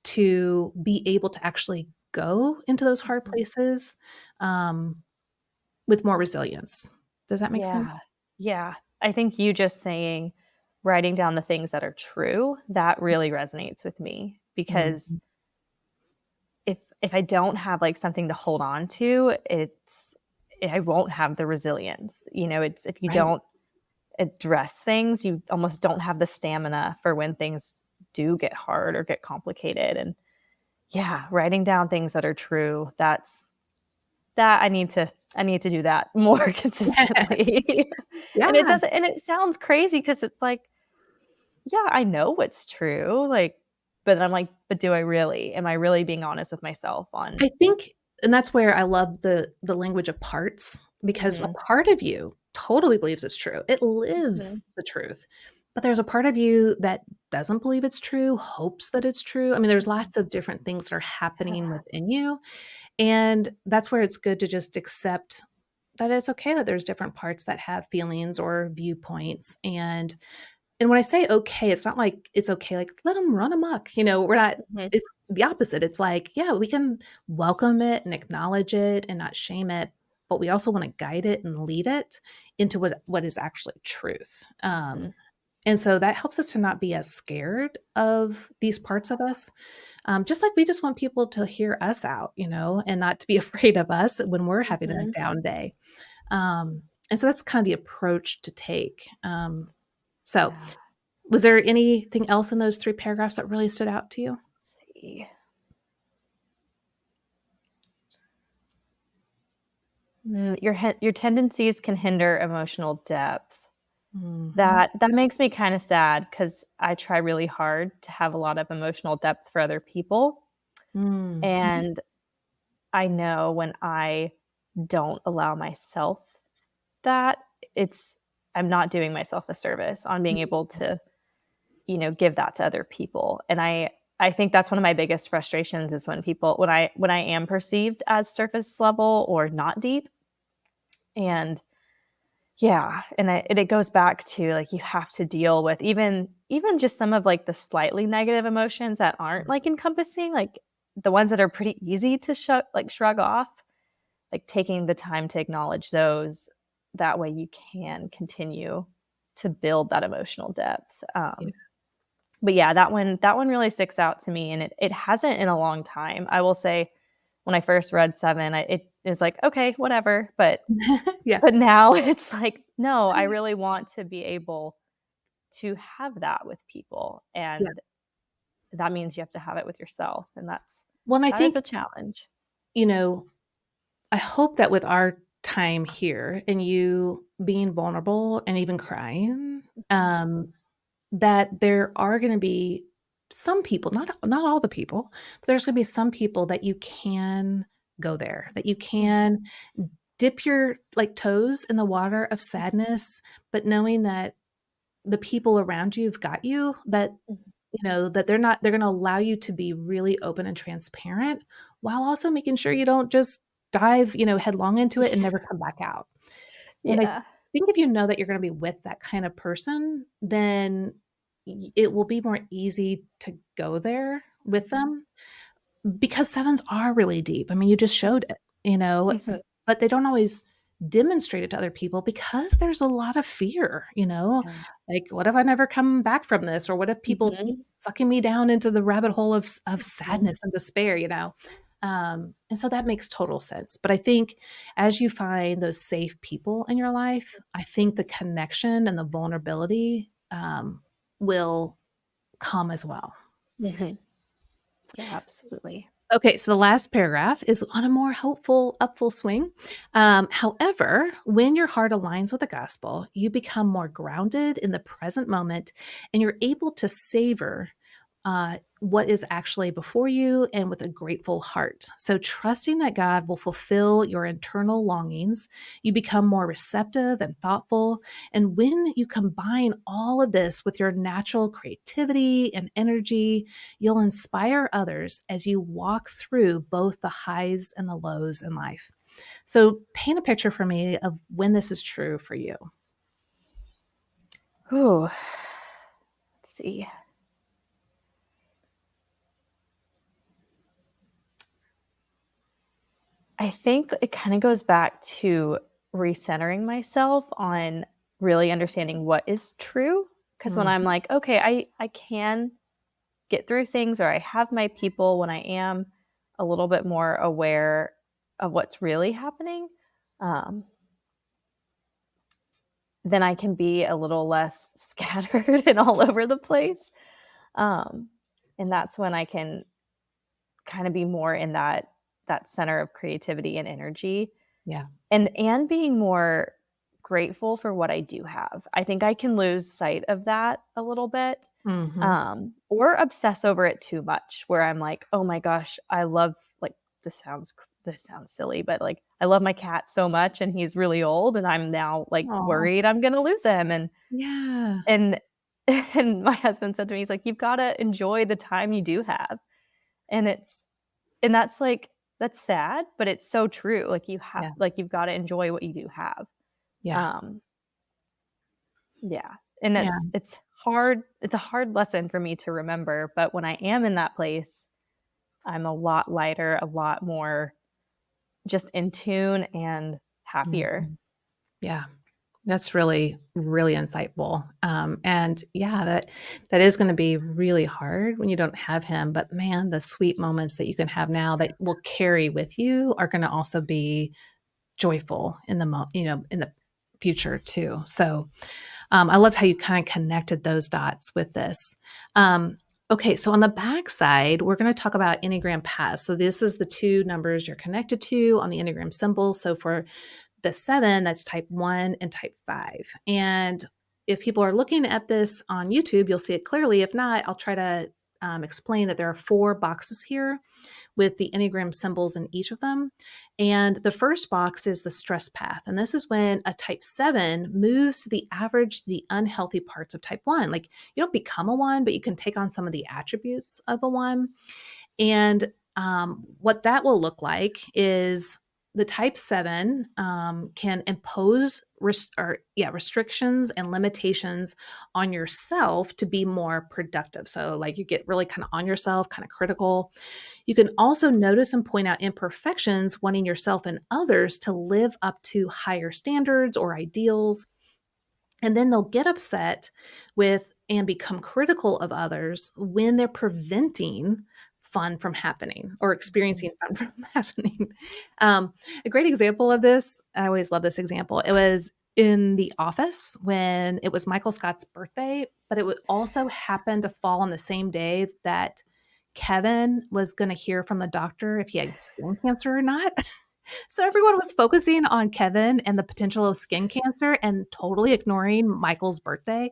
to be able to actually go into those hard Mhm. places with more resilience. Does that make sense? Yeah. Yeah. I think you just saying writing down the things that are true, that really resonates with me because Mhm. if I don't have like something to hold on to, I won't have the resilience. It's if you Right. don't address things, you almost don't have the stamina for when things do get hard or get complicated. And yeah, writing down things that are true, that I need to do that more consistently. And it Yeah. doesn't and it sounds crazy because it's like, yeah, I know what's true, like, but then I'm like, but do I really? Am I really being honest with myself on I think and that's where I love the language of parts because a Mhm, part of you totally believes it's true. It mhm, lives the truth. But there's a part of you that doesn't believe it's true, hopes that it's true. I mean, there's mhm. lots of different things that are happening Yeah, within you. And that's where it's good to just accept that it's okay that there's different parts that have feelings or viewpoints. And when I say okay, it's not like it's okay, like, let them run amok, we're not mhm, it's the opposite. It's like, yeah, we can welcome it and acknowledge it and not shame it, but we also wanna guide it and lead it into what is actually truth. mhm. And so that helps us to not be as scared of these parts of us, just like we just want people to hear us out, and not to be afraid of us when we're having a Mhm. down day. And so that's kind of the approach to take. So Yeah, was there anything else in those 3 paragraphs that really stood out to you? let's see. Your tendencies can hinder emotional depth. Mhm. That makes me kinda sad because I try really hard to have a lot of emotional depth for other people, Mm. Mhm. and I know when I don't allow myself that, it's I'm not doing myself a service on being able to, give that to other people. And I think that's one of my biggest frustrations is when I am perceived as surface level or not deep. And yeah, and it goes back to like you have to deal with even just some of like the slightly negative emotions that aren't like encompassing, like the ones that are pretty easy to shrug off, like taking the time to acknowledge those. That way you can continue to build that emotional depth. Yeah. But yeah, that one really sticks out to me, and it hasn't in a long time. I will say, when I first read Seven, it is like okay, whatever. But Yeah. but now it's like no, I really want to be able to have that with people, Yeah. and that means you have to have it with yourself, and Well, and I that is think, a challenge. you know, I hope that with our time here and you being vulnerable and even crying, Mhm, that there are gonna be some people, not all the people, but there's gonna be some people that you can go there, that you mhm, can dip your, like, toes in the water of sadness, but knowing that the people around you've got you, that, mhm. that they're gonna allow you to be really open and transparent while also making sure you don't just dive, headlong into it and never come back out. And I Yeah. think if you know that you're gonna be with that kind of person, then it will be more easy to go there with Mhm, them because sevens are really deep. I mean, you just showed it, mhm. but they don't always demonstrate it to other people because there's a lot of fear, Yeah. like, what if I never come back from this? Or what if people keep Mhm, sucking me down into the rabbit hole of mhm, sadness and despair, and so that makes total sense. But I think as you find those safe people in your life, I think the connection and the vulnerability will come as well. mhm. Yeah, absolutely. Okay, so the last paragraph is on a more hopeful, upful swing. However, when your heart aligns with the gospel, you become more grounded in the present moment and you're able to savor what is actually before you and with a grateful heart. So, trusting that God will fulfill your internal longings, you become more receptive and thoughtful. And when you combine all of this with your natural creativity and energy, you'll inspire others as you walk through both the highs and the lows in life. So, paint a picture for me of when this is true for you. Ooh, let's see. I think it kind of goes back to recentering myself on really understanding what is true. Because when I'm Mhm. like, okay, I can get through things, or I have my people, when I am a little bit more aware of what's really happening, um, then I can be a little less scattered and all over the place. Um, and that's when I can kind of be more in that center of creativity and energy, Yeah. and being more grateful for what I do have. I think I can lose sight of that a little bit, Hmm. or obsess over it too much, where I'm like, oh my gosh, I love, like, this sounds silly, but like, I love my cat so much, and he's really old, and I'm now like Oh, worried I'm gonna lose him, yeah. and and my husband said to me, he's like, you've got to enjoy the time you do have, and it's and that's like, that's sad, but it's so true. Like, Yeah. you've got to enjoy what you do have. Yeah. Um, yeah. And Yeah. it's hard. It's a hard lesson for me to remember, but when I am in that place, I'm a lot lighter, a lot more just in tune and happier. Mhm. Yeah. That's really, really insightful. And yeah, that is going to be really hard when you don't have him. But man, the sweet moments that you can have now that will carry with you are going to also be joyful in in the future too. So I loved how you kind of connected those dots with this. Um, okay, so on the back side, we're going to talk about Enneagram Paths. So this is the two numbers you're connected to on the Enneagram symbol. So for the 7, that's type 1 and type 5. And if people are looking at this on YouTube, you'll see it clearly. If not, I'll try to explain that there are 4 boxes here with the Enneagram symbols in each of them. And the first box is the stress path. And this is when a type 7 moves to the average, the unhealthy parts of type 1. Like, you don't become a 1, but you can take on some of the attributes of a 1. And what that will look like is the type 7 can impose restrictions and limitations on yourself to be more productive. So, like, you get really kind of on yourself, kind of critical. You can also notice and point out imperfections, wanting yourself and others to live up to higher standards or ideals. And then they'll get upset with and become critical of others when they're preventing fun from happening or Mhm. experiencing fun from happening. Um, a great example of this, I always love this example. It was in The Office when it was Michael Scott's birthday, but it would also happen to fall on the same day that Kevin was going to hear from the doctor if he had skin cancer or not. So everyone was focusing on Kevin and the potential of skin cancer and totally ignoring Michael's birthday.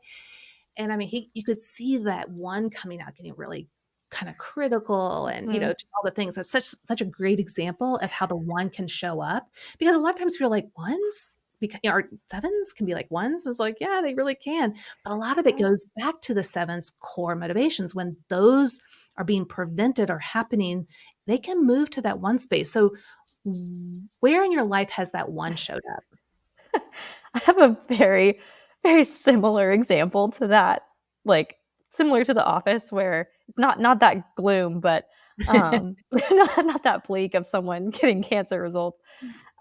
And I mean, you could see that one coming out getting really kind of critical and, Mhm. just all the things. That's such a great example of how the one can show up because a lot of times people are like ones because or sevens can be like ones. It's like, yeah, they really can. But a lot of it Yeah. goes back to the sevens core motivations. When those are being prevented or happening, they can move to that one space. So where in your life has that one showed up? I have a very, very similar example to that, like, similar to The Office, where not that gloom, but, not that bleak of someone getting cancer results.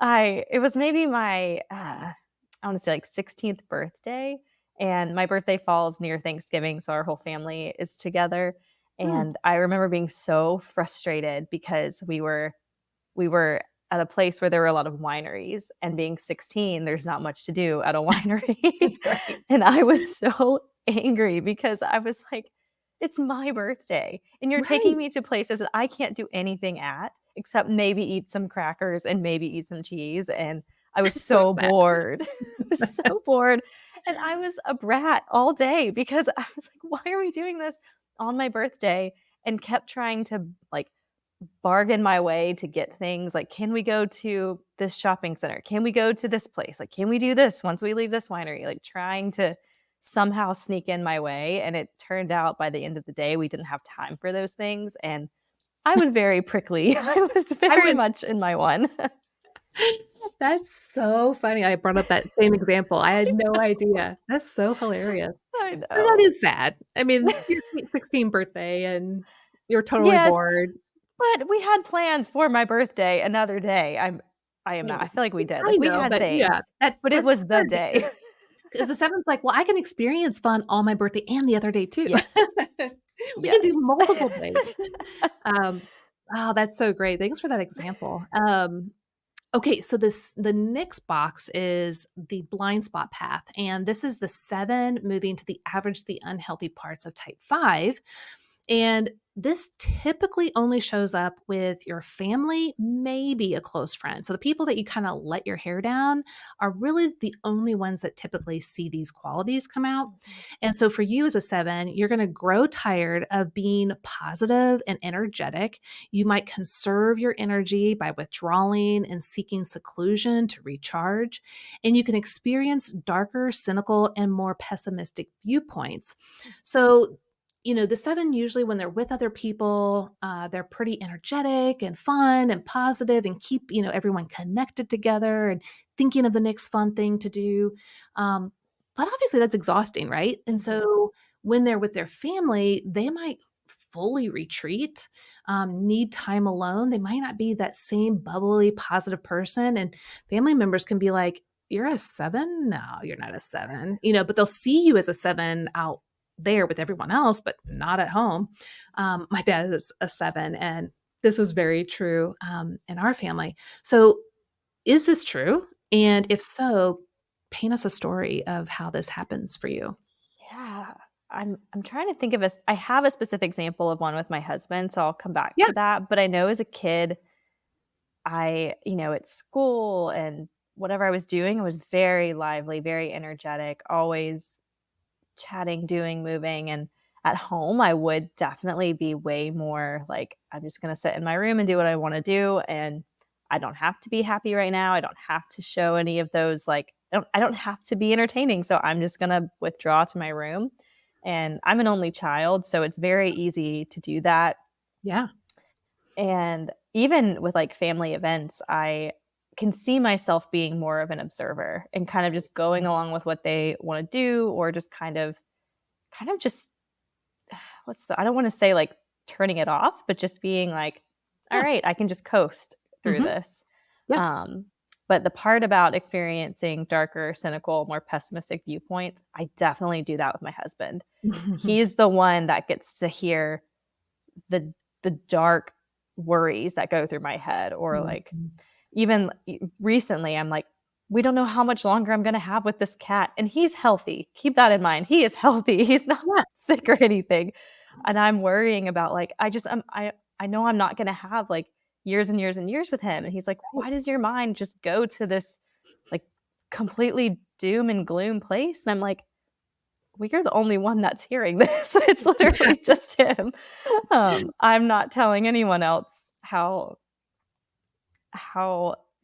I It was maybe my, I wanna say, like, 16th birthday, and my birthday falls near Thanksgiving, so our whole family is together, Hmm. and I remember being so frustrated because we were at a place where there were a lot of wineries, and being 16, there's not much to do at a winery. Right. And I was so angry because I was like, it's my birthday, and you're taking Right. me to places that I can't do anything at except maybe eat some crackers and maybe eat some cheese. And I was So so mad. bored. I was so bored. And I was a brat all day because I was like, why are we doing this? on my birthday and kept trying to like bargain my way to get things like, can we go to this shopping center? Can we go to this place? Like, can we do this once we leave this winery? Like, trying to somehow sneak in my way. And it turned out by the end of the day, we didn't have time for those things. And I was very prickly. I was I very would much in my one. That's so funny. I brought up that same example. I had no idea. That's so hilarious. I But that know. is sad. I mean, your sweet 16th birthday and you're totally Yes, bored. but we had plans for my birthday another day. I am not. Yeah, I feel like we did. I Like we know, had but yeah, things, but it that's was the hard because day. 'cause the 7th's like, "Well, I can experience fun on my birthday and the other day too." Yes. We can do Yes. multiple days. Um, oh, that's so great. Thanks for that example. Okay, so the next box is the blind spot path, and this is the 7 moving to the average, the unhealthy parts of type 5. And this typically only shows up with your family, maybe a close friend. So the people that you kind of let your hair down are really the only ones that typically see these qualities come out. Mhm. And so for you as a 7, you're going to grow tired of being positive and energetic. You might conserve your energy by withdrawing and seeking seclusion to recharge. And you can experience darker, cynical, and more pessimistic viewpoints. So the 7 usually when they're with other people, they're pretty energetic and fun and positive and keep, everyone connected together and thinking of the next fun thing to do. But obviously that's exhausting, right? And Mhm. so when they're with their family, they might fully retreat, need time alone. They might not be that same bubbly, positive person. And family members can be like, "You're a 7? No, you're not a 7." But they'll see you as a 7 out there with everyone else, but not at home. My dad is a 7, and this was very true in our family. So, is this true? And if so, paint us a story of how this happens for you. Yeah. I'm trying to think of I have a specific example of one with my husband, so I'll come back Yeah, to that. But I know as a kid, at school and whatever I was doing, I was very lively, very energetic, always chatting, doing, moving. And at home, I would definitely be way more like, I'm just going to sit in my room and do what I want to do. And I don't have to be happy right now. I don't have to show any of those, like, I don't have to be entertaining. So I'm just going to withdraw to my room. And I'm an only child. So it's very easy to do that. yeah, And even with like family events, I can see myself being more of an observer and kind of just going along with what they want to do, or just kind of just I don't want to say like turning it off, but just being like, all yeah, right, I can just coast through mhm, this. yeah. Um, but the part about experiencing darker, cynical, more pessimistic viewpoints, I definitely do that with my husband. He's the one that gets to hear the the dark worries that go through my head, or like Mhm. even recently I'm like, we don't know how much longer I'm going to have with this cat, and he's healthy. Keep that in mind. He is healthy. He's not Yeah, sick or anything. And I'm worrying about like, I know I'm not going to have like years and years and years with him. And he's like, right. why does your mind just go to this like completely doom and gloom place? And I'm like, well, you're the only one that's hearing this. It's literally just him. I'm not telling anyone else how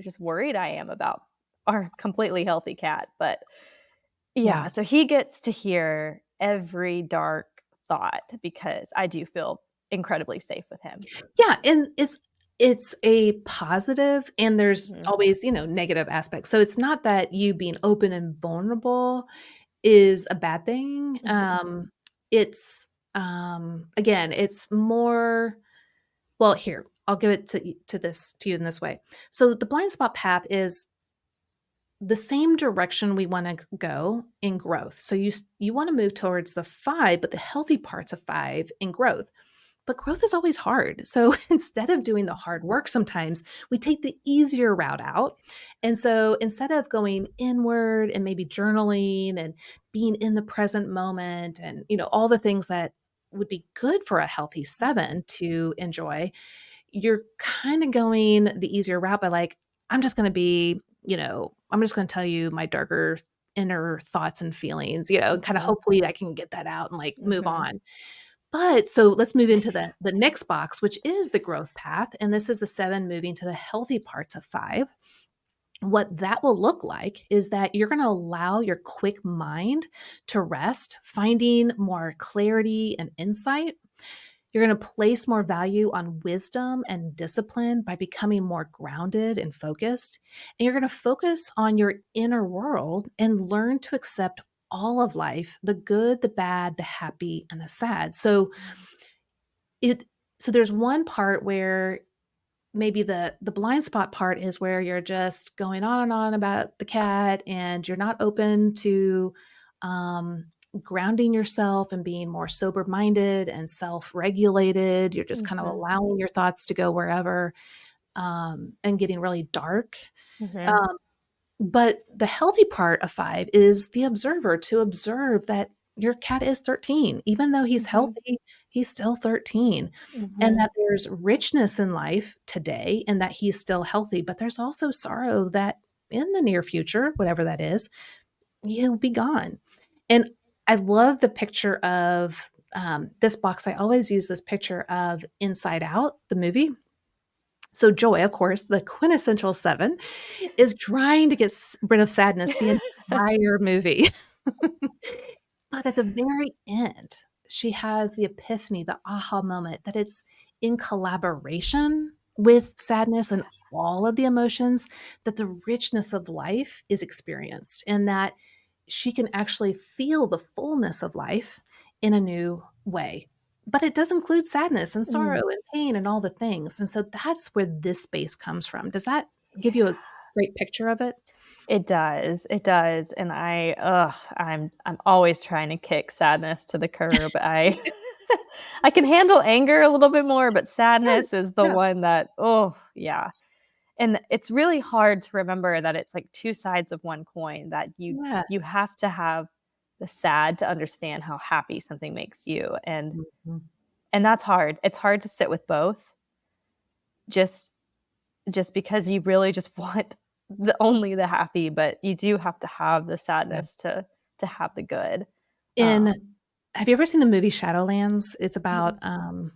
just worried I am about our completely healthy cat. But yeah, Yeah. so he gets to hear every dark thought because I do feel incredibly safe with him. Yeah, and it's a positive, and there's Mhm. always, negative aspects. So it's not that you being open and vulnerable is a bad thing. Mhm. It's again, it's more well, here, I'll give it to you in this way. So the blind spot path is the same direction we want to go in growth. So you want to move towards the 5, but the healthy parts of 5 in growth. But growth is always hard. So instead of doing the hard work, sometimes we take the easier route out. And so instead of going inward and maybe journaling and being in the present moment and, all the things that would be good for a healthy 7 to enjoy, you're kind of going the easier route by like, I'm just going to be, I'm just going to tell you my darker inner thoughts and feelings, kind of Mhm. hopefully I can get that out and like move Mhm. on. But so let's move into the next box, which is the growth path. And this is the 7 moving to the healthy parts of 5. What that will look like is that you're going to allow your quick mind to rest, finding more clarity and insight. You're going to place more value on wisdom and discipline by becoming more grounded and focused. And you're going to focus on your inner world and learn to accept all of life, the good, the bad, the happy, and the sad. It so there's one part where maybe the blind spot part is where you're just going on and on about the cat and you're not open to um, grounding yourself and being more sober minded and self-regulated. You're just kind of Mhm. allowing your thoughts to go wherever, and getting really dark. Mhm. Um, but the healthy part of 5 is the observer, to observe that your cat is 13. Even though he's Mhm. healthy, he's still 13. And Mhm. that there's richness in life today and that he's still healthy, but there's also sorrow that in the near future, whatever that is, he'll be gone. And I love the picture of, this box. I always use this picture of Inside Out, the movie. So Joy, of course, the quintessential 7, is trying to get rid of sadness the entire movie. But at the very end, she has the epiphany, the aha moment that it's in collaboration with sadness and all of the emotions that the richness of life is experienced, and that she can actually feel the fullness of life in a new way. But it does include sadness and Mm. sorrow and pain and all the things. And so that's where this space comes from. Does that give you a Yeah. great picture of it? It does, and I'm always trying to kick sadness to the curb. I I can handle anger a little bit more, but Good. sadness is the Yeah. one that, oh, yeah. And it's really hard to remember that it's like 2 sides of one coin, that Yeah. you have to have the sad to understand how happy something makes you, Mhm. and that's hard. It's hard to sit with both, just because you really just want only the happy, but you do have to have the Yeah. sadness to have the good. In Um, Have you ever seen the movie Shadowlands? It's about, mm,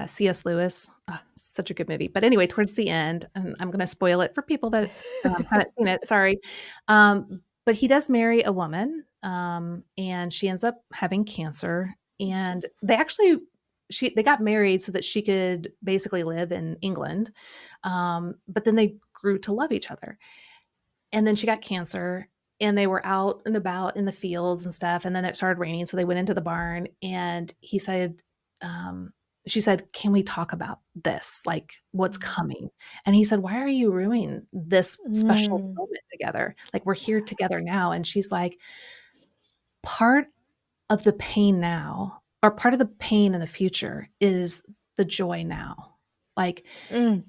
C.S. Lewis. Such a good movie. But anyway, towards the end, and I'm gonna spoil it for people that, haven't seen it, sorry. But he does marry a woman, and she ends up having cancer, and they got married so that she could basically live in England, but then they grew to love each other. And then she got cancer, and they were out and about in the fields and stuff, and then it started raining, so they went into the barn, and she said, "Can we talk about this? Like, what's coming?" And he said, "Why are you ruining this special mm, moment together? Like, we're here together now." And she's like, "Part of the pain now, or part of the pain in the future is the joy now." Like, mm,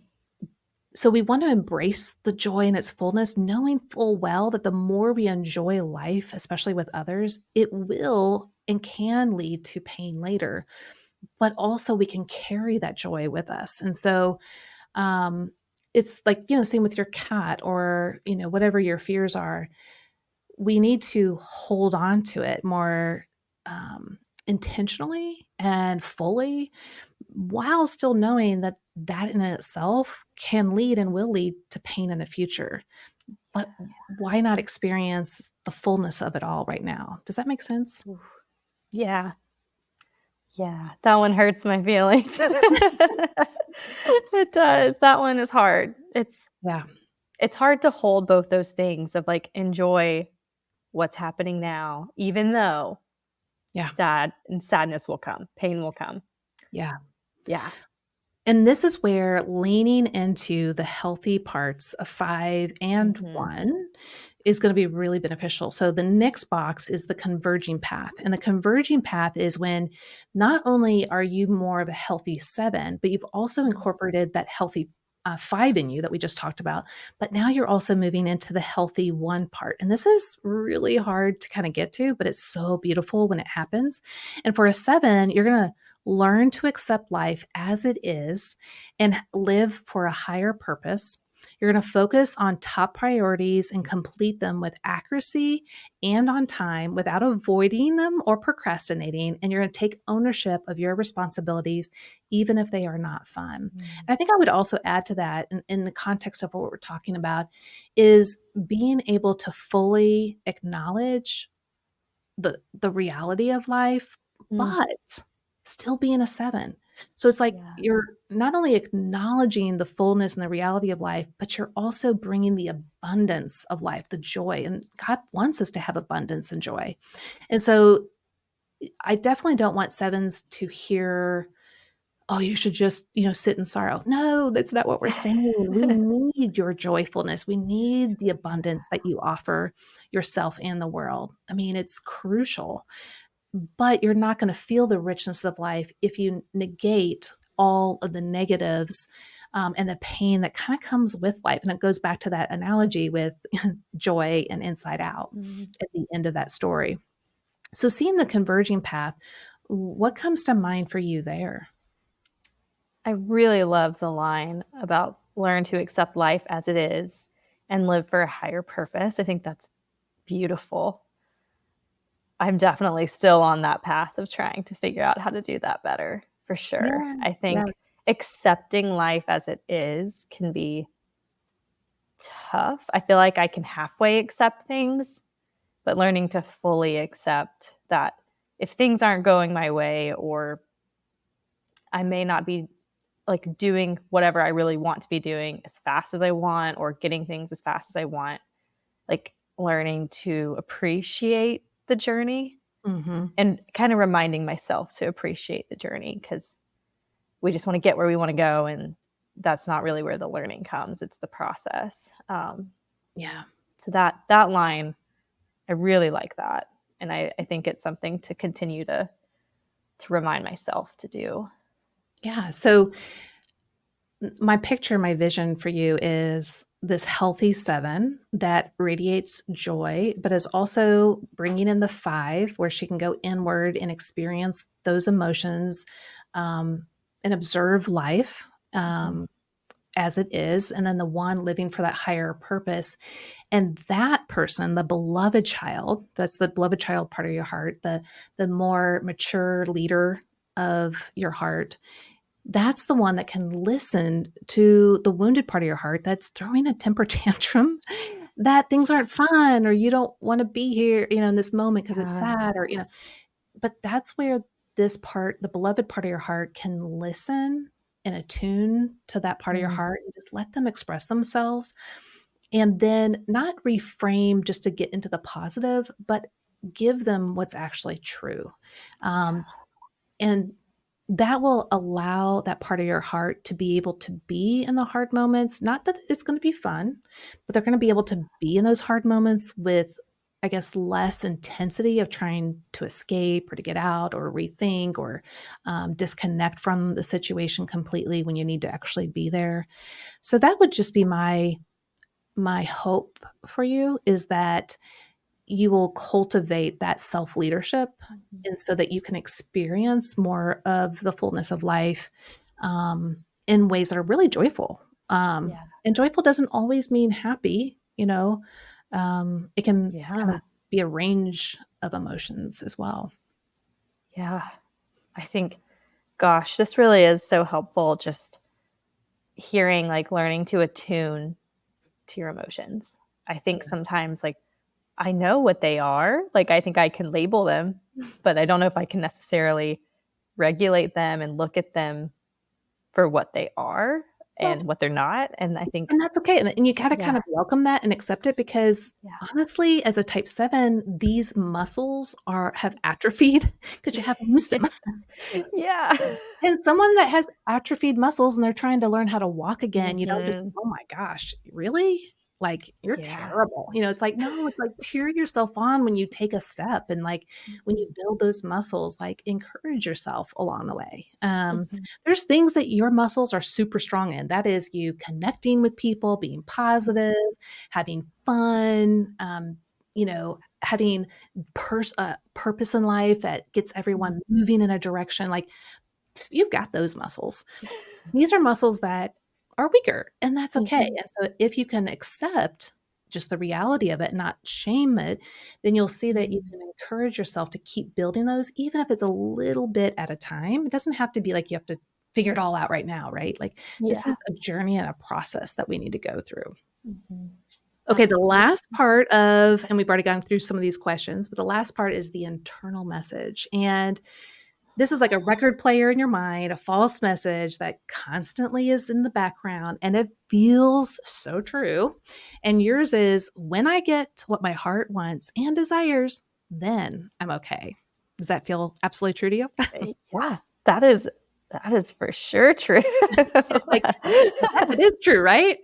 so we want to embrace the joy in its fullness, knowing full well that the more we enjoy life, especially with others, it will and can lead to pain later. But also we can carry that joy with us. And so um, it's like, same with your cat or, whatever your fears are. We need to hold on to it more intentionally and fully, while still knowing that that in itself can lead and will lead to pain in the future. But why not experience the fullness of it all right now? Does that make sense? oof. Yeah, yeah, that one hurts my feelings. It does. That one is hard. Yeah. It's hard to hold both those things of, like, enjoy what's happening now, even though Yeah. sadness will come, pain will come. Yeah. Yeah. And this is where leaning into the healthy parts of 5 and Mhm. 1 is gonna be really beneficial. So the next box is the converging path, and the converging path is when not only are you more of a healthy 7, but you've also Mhm. incorporated that healthy, 5 in you that we just talked about, but now you're also moving into the healthy 1 part, and this is really hard to kinda get to, but it's so beautiful when it happens. And for a 7, you're gonna learn to accept life as it is and live for a higher purpose. You're going to focus on top priorities and complete them with accuracy and on time without avoiding them or procrastinating. And you're going to take ownership of your responsibilities, even if they are not fun. Mm. And I think I would also add to that in the context of what we're talking about is being able to fully acknowledge the reality of life, Mm. but still being a 7. So it's like Yeah. you're not only acknowledging the fullness and the reality of life, but you're also bringing the abundance of life, the joy, and God wants us to have abundance and joy. And so I definitely don't want 7s to hear, "Oh, you should just, sit in sorrow." No, that's not what we're saying. We need your joyfulness. We need the abundance that you offer yourself and the world. I mean, it's crucial. But you're not gonna feel the richness of life if you negate all of the negatives, and the pain that kinda comes with life, and it goes back to that analogy with joy and Inside Out Mm. at the end of that story. So seeing the converging path, what comes to mind for you there? I really love the line about learn to accept life as it is and live for a higher purpose. I think that's beautiful. I'm definitely still on that path of trying to figure out how to do that better, for sure. Yeah, I yeah. think accepting life as it is can be tough. I feel like I can halfway accept things, but learning to fully accept that if things aren't going my way or I may not be like doing whatever I really want to be doing as fast as I want or getting things as fast as I want, like learning to appreciate the journey Mhm. and kind of reminding myself to appreciate the journey because we just want to get where we want to go. And that's not really where the learning comes. It's the process. Yeah. So that line, I really like that. And I think it's something to continue to remind myself to do. Yeah, so my picture, my vision for you is this healthy 7 that radiates joy, but is also bringing in the 5 where she can go inward and experience those emotions, um, and observe life, Mhm. as it is, and then the 1 living for that higher purpose. And that person, the beloved child, that's the beloved child part of your heart, the more mature leader of your heart, that's the one that can listen to the wounded part of your heart that's throwing a temper tantrum that things aren't fun or you don't wanna be here, in this moment because it's Yeah. sad but that's where this part, the beloved part of your heart can listen and attune to that part of your Mm. heart and just let them express themselves, and then not reframe just to get into the positive, but give them what's actually true. Um, and that will allow that part of your heart to be able to be in the hard moments. Not that it's going to be fun, but they're going to be able to be in those hard moments with, I guess, less intensity of trying to escape or to get out or rethink or disconnect from the situation completely when you need to actually be there. So that would just be my hope for you is that you will cultivate that self leadership Mhm. and so that you can experience more of the fullness of life in ways that are really joyful. Yeah. And joyful doesn't always mean happy, it can kind Yeah. of be a range of emotions as well. Yeah. I think, gosh, this really is so helpful just hearing, like, learning to attune to your emotions. I think sometimes, like, I know what they are, like, I think I can label them, but I don't know if I can necessarily regulate them and look at them for what they are Well, and what they're not, and I think and that's okay, and you gotta yeah, kind of welcome that and accept it because, yeah. honestly, as a type 7, these muscles have atrophied because you haven't used them. Yeah. And someone that has atrophied muscles and they're trying to learn how to walk again, you don't just, Mhm. "Oh my gosh, really? Like, you're Yeah. terrible." It's like, no, it's like cheer yourself on when you take a step and, like, when you Mhm. build those muscles, like, encourage yourself along the way. Mhm. There's things that your muscles are super strong in. That is you connecting with people, being positive, having fun, having purpose in life that gets Mhm. everyone moving in a direction, like, you've got those muscles. These are muscles that are weaker, and that's okay. Mhm. And so if you can accept just the reality of it, not shame it, then you'll see that you Mm. can encourage yourself to keep building those, even if it's a little bit at a time. It doesn't have to be like you have to figure it all out right now, right? Like this Yeah. is a journey and a process that we need to go through. Mhm. Okay, the Absolutely. last part of, and we've already gone through some of these questions, but the last part is the internal message. And this is like a record player in your mind, a false message that constantly is in the background, and it feels so true. And yours is, when I get what my heart wants and desires, then I'm okay. Does that feel absolutely true to you? Yeah, that is for sure true. It's like, yes, it is true, right?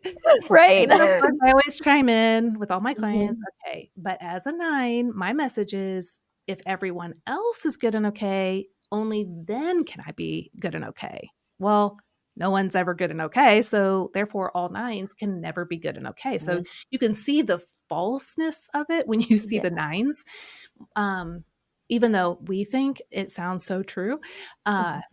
Right. And then, of course, I always chime in with all my clients, Mhm. "Okay, but as a 9, my message is, if everyone else is good and okay, only then can I be good and okay." Well, no one's ever good and okay, so therefore all 9s can never be good and okay. So Mhm. you can see the falseness of it when you see Yeah. the 9s, um, even though we think it sounds so true, uh, Mhm.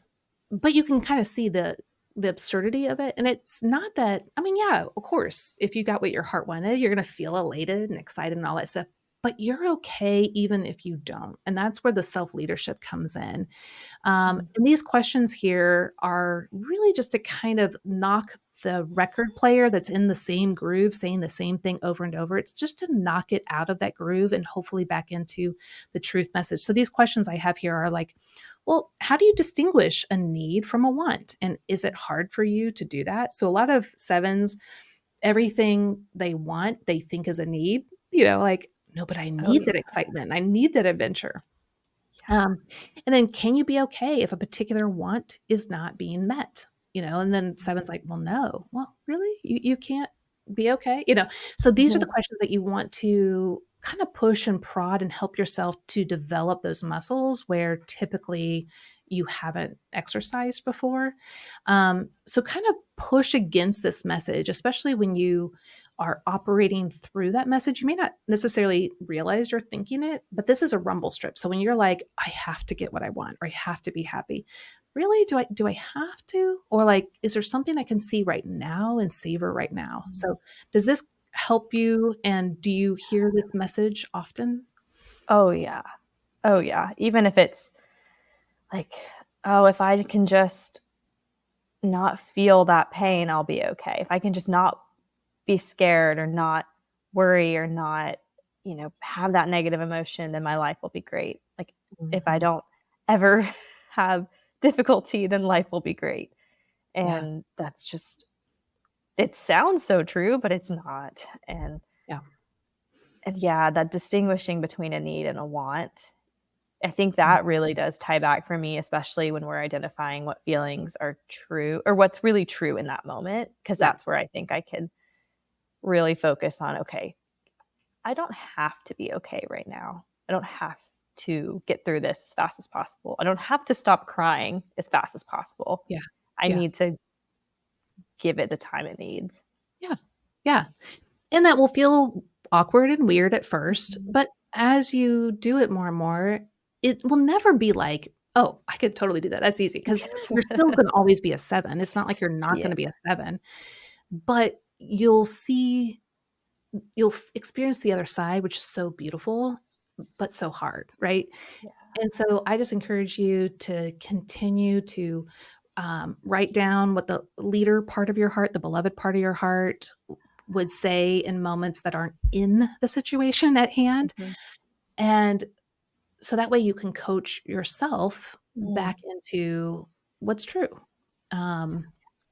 but you can kinda see the absurdity of it, and it's not that, I mean, yeah, of course, if you got what your heart wanted, you're gonna feel elated and excited and all that stuff, but you're okay even if you don't, and that's where the self-leadership comes in. Mhm. And these questions here are really just to kind of knock the record player that's in the same groove, saying the same thing over and over. It's just to knock it out of that groove and hopefully back into the truth message. So these questions I have here are like, well, how do you distinguish a need from a want? And is it hard for you to do that? So a lot of 7s, everything they want, they think is a need, like, no, but I Oh, need yeah. that excitement. I need that adventure. Yeah. Um, and then can you be okay if a particular want is not being met? And then seven's like, well, no. Well, really? You can't be okay? So these are the Mhm. questions that you want to kind of push and prod and help yourself to develop those muscles where typically you haven't exercised before. So kind of push against this message, especially when you are operating through that message. You may not necessarily realize you're thinking it, but this is a rumble strip. So when you're like, I have to get what I want, or I have to be happy. Really? Do I have to? Or like, is there something I can see right now and savor right now? Mhm. So does this help you? And do you hear this message often? Oh, yeah. Oh, yeah. Even if it's like, "Oh, if I can just not feel that pain, I'll be okay. If I can just not be scared or not worry or not, have that negative emotion, then my life will be great. Like, if I Mhm. don't ever have difficulty, then life will be great." Yeah. And that's just it sounds so true, but it's not. Yeah. And yeah, that distinguishing between a need and a want, I think Mm. that really does tie back for me, especially when we're identifying what feelings are true or what's really true in that moment, because Yeah. that's where I think I can really focus on, okay, I don't have to be okay right now. I don't have to get through this as fast as possible. I don't have to stop crying as fast as possible. Yeah. I Yeah. need to give it the time it needs. Yeah. Yeah. And that will feel awkward and weird at first, Mhm. but as you do it more and more, it will never be like, "Oh, I could totally do that. That's easy," because you're still gonna always be a 7. It's not like you're not Yeah. gonna be a 7, but you'll experience the other side, which is so beautiful, but so hard, right? Yeah. And so I just encourage you to continue to, write down what the leader part of your heart, the beloved part of your heart would say in moments that aren't in the situation at hand. Mhm. And so that way you can coach yourself Mm. back into what's true. Um,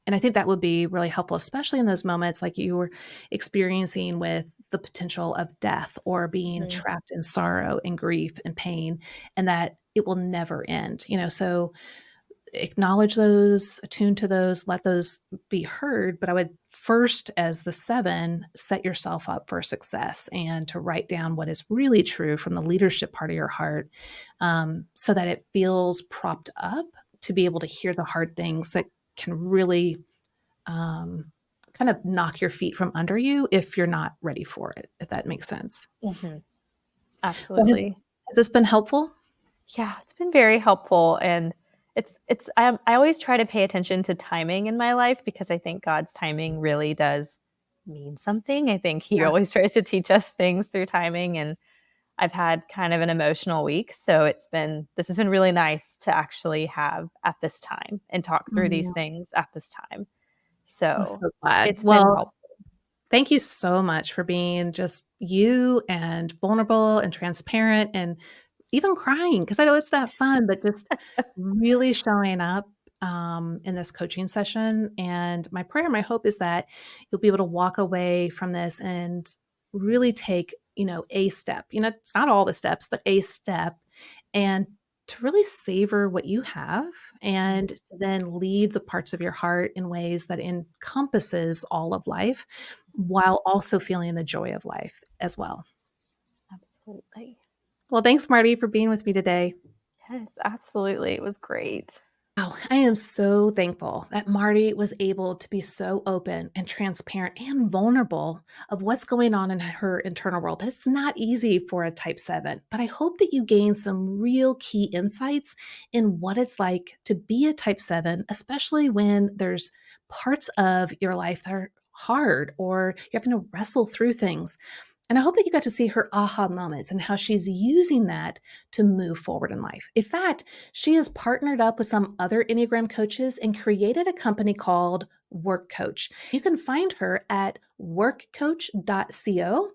and I think that would be really helpful, especially in those moments like you were experiencing with the potential of death or being Mhm. trapped in sorrow and grief and pain, and that it will never end. So acknowledge those, attune to those, let those be heard. But I would first, as the 7, set yourself up for success and to write down what is really true from the leadership part of your heart, so that it feels propped up to be able to hear the hard things that can really um, kind of knock your feet from under you if you're not ready for it, if that makes sense. Mhm. Well, has, Absolutely. has this been helpful? Yeah, it's been very helpful, and I always try to pay attention to timing in my life because I think God's timing really does mean something. I think he Yeah. always tries to teach us things through timing, and I've had kind of an emotional week, so this has been really nice to actually have at this time and talk through these Mm, things at this time. I'm So, so glad. it's been Well, helpful. thank you so much for being just you and vulnerable and transparent and even crying, because I know it's not fun, but just really showing up, in this coaching session, and my prayer, my hope is that you'll be able to walk away from this and really take, a step. It's not all the steps, but a step, and to really savor what you have and to then lead the parts of your heart in ways that encompasses all of life while also feeling the joy of life as well. Absolutely. Well, thanks, Marty, for being with me today. Yes, absolutely. It was great. Oh, I am so thankful that Marty was able to be so open and transparent and vulnerable of what's going on in her internal world. That's not easy for a type 7, but I hope that you gain some real key insights in what it's like to be a type 7, especially when there's parts of your life that are hard or you're having to wrestle through things. And I hope that you got to see her aha moments and how she's using that to move forward in life. In fact, she has partnered up with some other Enneagram coaches and created a company called Work Coach. You can find her at workcoach.co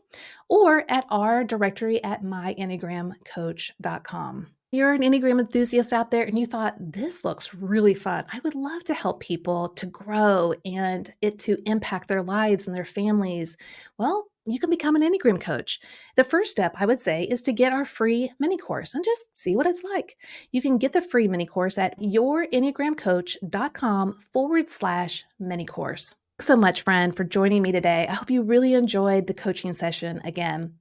or at our directory at myenneagramcoach.com. You're an Enneagram enthusiast out there and you thought, this looks really fun. I would love to help people to grow and it to impact their lives and their families. Well, you can become an Enneagram coach. The first step, I would say, is to get our free mini course and just see what it's like. You can get the free mini course at yourenneagramcoach.com/mini course. Thanks so much, friend, for joining me today. I hope you really enjoyed the coaching session again.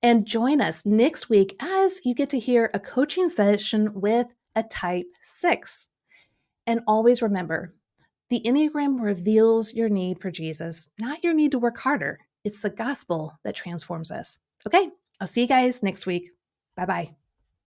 And join us next week as you get to hear a coaching session with a type 6. And always remember, the Enneagram reveals your need for Jesus, not your need to work harder. It's the gospel that transforms us. Okay, I'll see you guys next week. Bye bye.